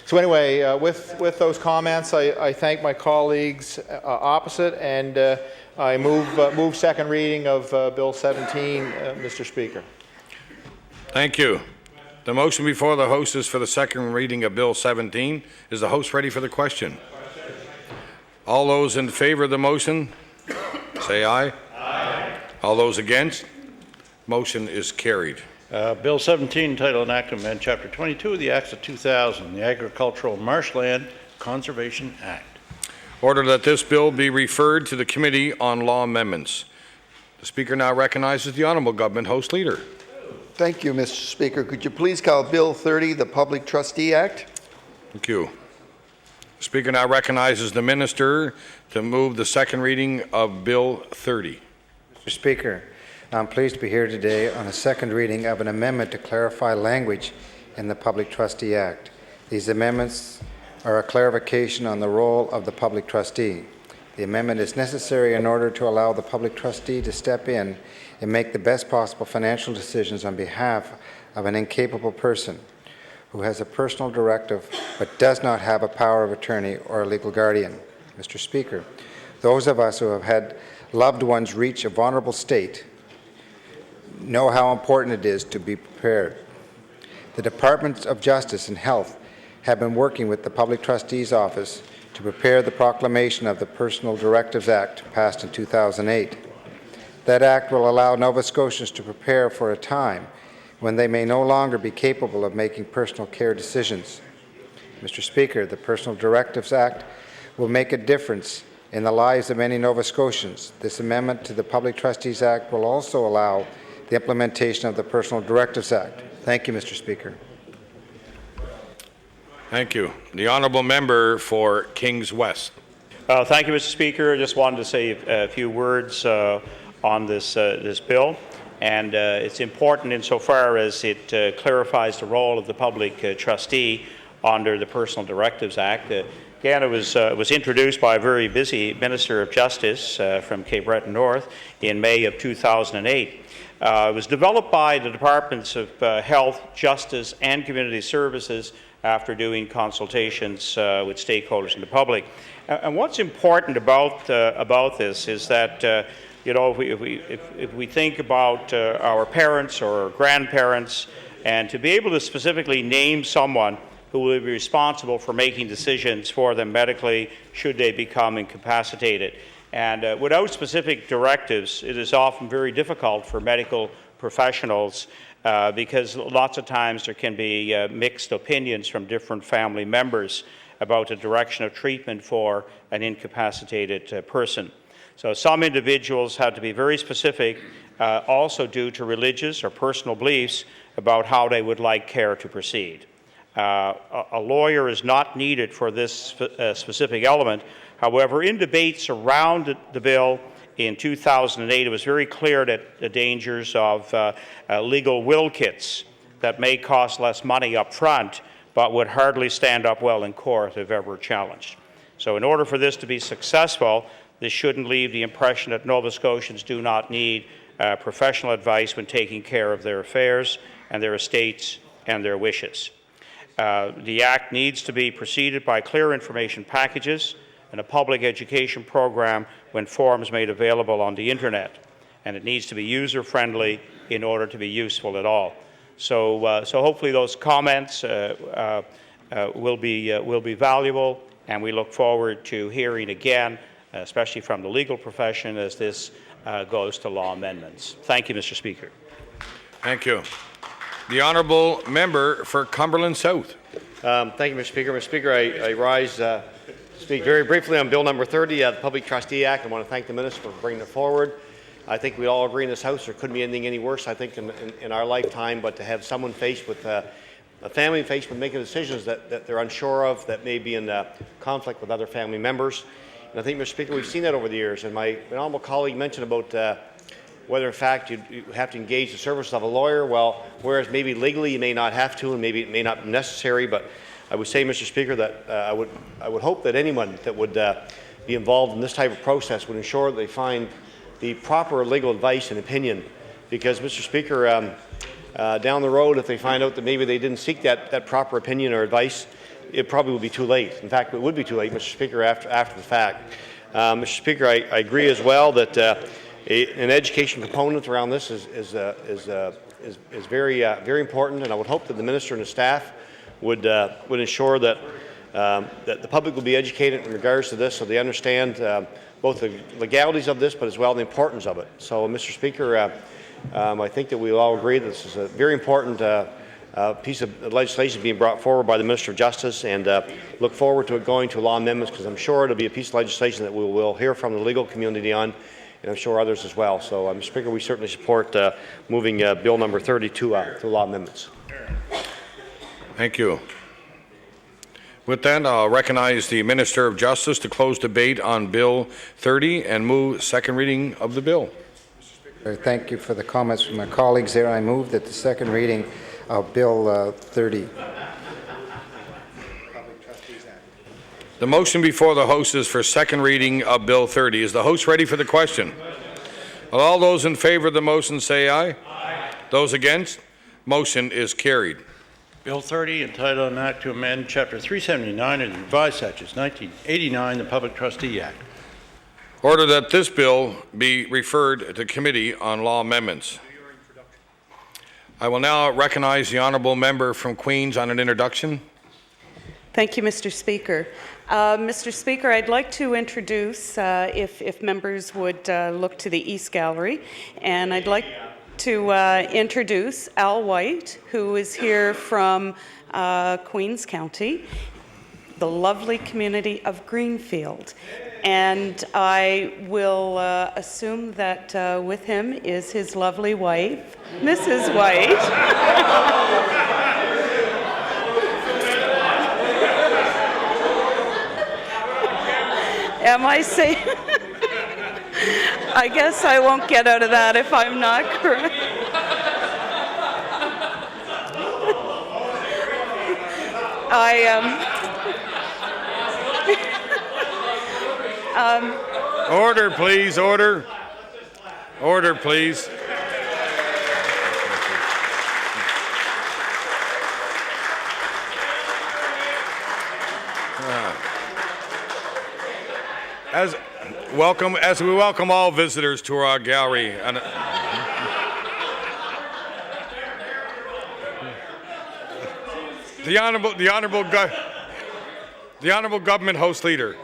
So anyway, with those comments, I thank my colleagues opposite, and I move second reading of Bill 17, Mr. Speaker. Thank you. The motion before the House is for the second reading of Bill 17. Is the House ready for the question? All those in favor of the motion, say aye. Aye. All those against? Motion is carried. Bill 17, title and act to amend Chapter 22 of the Acts of 2000, the Agricultural Marshland Conservation Act. Order that this bill be referred to the Committee on Law Amendments. The Speaker now recognizes the Honourable Government House Leader. Thank you, Mr. Speaker. Could you please call Bill 30, the Public Trustee Act? Thank you. The Speaker now recognizes the Minister to move the second reading of Bill 30. Mr. Speaker, I'm pleased to be here today on a second reading of an amendment to clarify language in the Public Trustee Act. These amendments are a clarification on the role of the public trustee. The amendment is necessary in order to allow the public trustee to step in and make the best possible financial decisions on behalf of an incapable person who has a personal directive but does not have a power of attorney or a legal guardian. Mr. Speaker, those of us who have had loved ones reach a vulnerable state know how important it is to be prepared. The Departments of Justice and Health have been working with the Public Trustee's Office to prepare the proclamation of the Personal Directives Act passed in 2008. That act will allow Nova Scotians to prepare for a time when they may no longer be capable of making personal care decisions. Mr. Speaker, the Personal Directives Act will make a difference in the lives of many Nova Scotians. This amendment to the Public Trustees Act will also allow the implementation of the Personal Directives Act. Thank you, Mr. Speaker. Thank you. The Honourable Member for Kings West. Thank you, Mr. Speaker. I just wanted to say a few words on this bill, and it's important insofar as it clarifies the role of the public trustee under the Personal Directives Act. Again, it was introduced by a very busy Minister of Justice from Cape Breton North in May of 2008. It was developed by the Departments of Health, Justice, and Community Services after doing consultations with stakeholders in the public. And what's important about this is that if we think about our parents or grandparents, and to be able to specifically name someone who will be responsible for making decisions for them medically should they become incapacitated. And without specific directives, it is often very difficult for medical professionals because lots of times there can be mixed opinions from different family members about the direction of treatment for an incapacitated person. So some individuals have to be very specific, also due to religious or personal beliefs about how they would like care to proceed. A lawyer is not needed for this specific element. However, in debates around the bill in 2008, it was very clear that the dangers of legal will kits that may cost less money up front, but would hardly stand up well in court if ever challenged. So in order for this to be successful, this shouldn't leave the impression that Nova Scotians do not need professional advice when taking care of their affairs and their estates and their wishes. The Act needs to be preceded by clear information packages and a public education program when forms made available on the Internet. And it needs to be user-friendly in order to be useful at all. So hopefully those comments will be valuable, and we look forward to hearing again, especially from the legal profession, as this goes to law amendments. Thank you, Mr. Speaker. Thank you. The Honourable Member for Cumberland South. Thank you, Mr. Speaker. Mr. Speaker, I rise to speak very briefly on Bill number 30, the Public Trustee Act. I want to thank the Minister for bringing it forward. I think we all agree in this House there couldn't be anything any worse, I think, in our lifetime, but to have someone faced with a family faced with making decisions that they're unsure of, that may be in conflict with other family members. And I think, Mr. Speaker, we've seen that over the years. And my honourable colleague mentioned about whether, in fact, you have to engage the services of a lawyer. Well, whereas maybe legally you may not have to, and maybe it may not be necessary, but I would say, Mr. Speaker, that I would hope that anyone that would be involved in this type of process would ensure that they find the proper legal advice and opinion. Because, Mr. Speaker, down the road, if they find out that maybe they didn't seek that proper opinion or advice, it probably will be too late. In fact, it would be too late, Mr. Speaker, after the fact. Mr. Speaker, I agree as well that an education component around this is very important, and I would hope that the minister and his staff would ensure that that the public will be educated in regards to this, so they understand both the legalities of this, but as well the importance of it. So, Mr. Speaker, I think that we will all agree that this is a very important piece of legislation being brought forward by the Minister of Justice, and look forward to it going to law amendments, because I'm sure it'll be a piece of legislation that we will hear from the legal community on, and I'm sure others as well. So, Mr. Speaker, we certainly support moving Bill number 30 to law amendments. Thank you. With that, I'll recognize the Minister of Justice to close debate on Bill 30 and move second reading of the bill. Thank you for the comments from my colleagues there. I move that the second reading of Bill 30. The motion before the House is for second reading of Bill 30. Is the House ready for the question? Will all those in favour of the motion say aye? Aye. Those against? Motion is carried. Bill 30, entitled an act to amend Chapter 379 of the revised statutes 1989, the Public Trustee Act. Order that this bill be referred to Committee on Law Amendments. I will now recognize the honourable member from Queens on an introduction. Thank you, Mr. Speaker. Mr. Speaker, I'd like to introduce, if members would look to the East Gallery, and I'd like to introduce Al White, who is here from Queens County, the lovely community of Greenfield. And I will assume that with him is his lovely wife, Mrs. White. Am I safe? I guess I won't get out of that if I'm not correct. Order, please. Order. Order, please. As we welcome all visitors to our gallery. And, the honourable government house leader.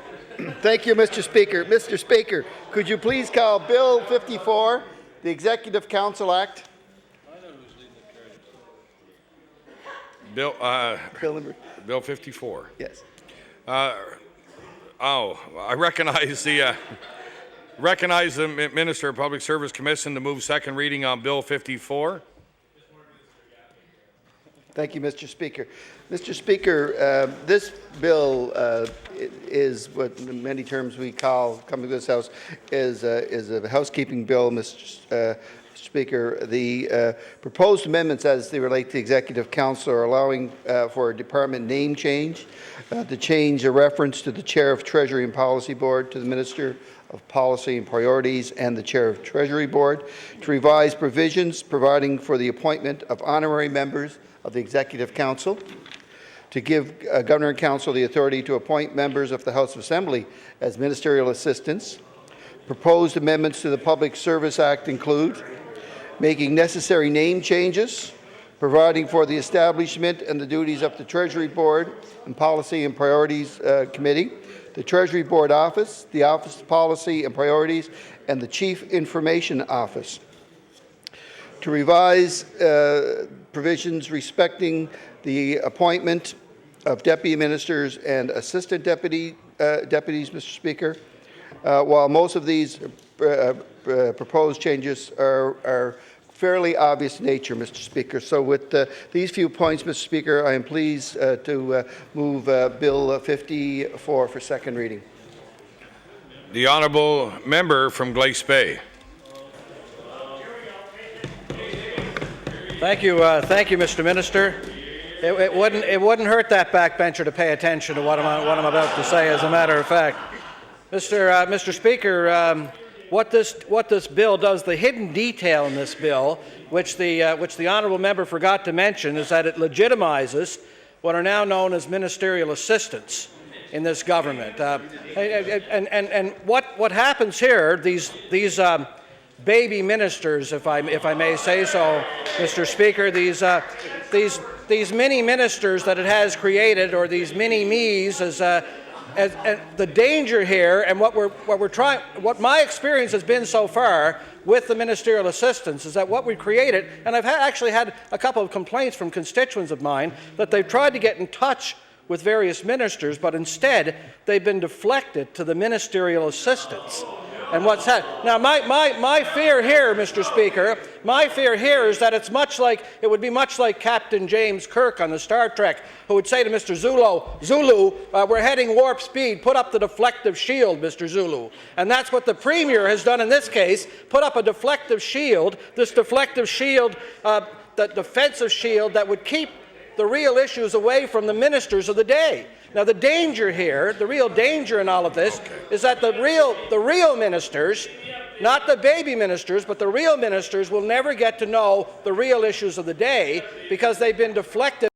Thank you, Mr. Speaker. Mr. Speaker, could you please call Bill 54, the Executive Council Act? Bill 54. Yes. I recognize the Minister of Public Service Commission to move second reading on Bill 54. Thank you, Mr. Speaker. Mr. Speaker, this bill is what in many terms we call, coming to this House, is a housekeeping bill, Mr. Speaker. The proposed amendments as they relate to the Executive Council are allowing for a department name change, to change a reference to the Chair of Treasury and Policy Board to the Minister of Policy and Priorities and the Chair of Treasury Board, to revise provisions providing for the appointment of honorary members of the Executive Council, to give Governor and Council the authority to appoint members of the House of Assembly as ministerial assistants. Proposed amendments to the Public Service Act include making necessary name changes, providing for the establishment and the duties of the Treasury Board and Policy and Priorities Committee, the Treasury Board Office, the Office of Policy and Priorities, and the Chief Information Office. To revise provisions respecting the appointment of deputy ministers and assistant deputies, Mr. Speaker. While most of these proposed changes are fairly obvious in nature, Mr. Speaker. So with these few points, Mr. Speaker, I am pleased to move Bill 54 for second reading. The honourable member from Glace Bay. Thank you, Mr. Minister. It wouldn't hurt that backbencher to pay attention to what I'm about to say. As a matter of fact, Mr. Speaker, what this bill does, the hidden detail in this bill, which the honourable member forgot to mention, is that it legitimizes what are now known as ministerial assistants in this government. And what happens here, these baby ministers, if I may say so, Mr. Speaker, these mini ministers that it has created, or these mini me's, as the danger here, and what my experience has been so far with the ministerial assistants, is that what we created, and I've actually had a couple of complaints from constituents of mine that they've tried to get in touch with various ministers, but instead they've been deflected to the ministerial assistants. And what's happened now? My fear here, Mr. Speaker, my fear here is that it would be much like Captain James Kirk on the Star Trek, who would say to Mr. Zulu, we're heading warp speed. Put up the deflective shield, Mr. Zulu. And that's what the Premier has done in this case. Put up a deflective shield. This deflective shield, the defensive shield that would keep the real issues away from the ministers of the day. Now, the danger here, the real danger in all of this, is that the real ministers, not the baby ministers, but the real ministers will never get to know the real issues of the day because they've been deflected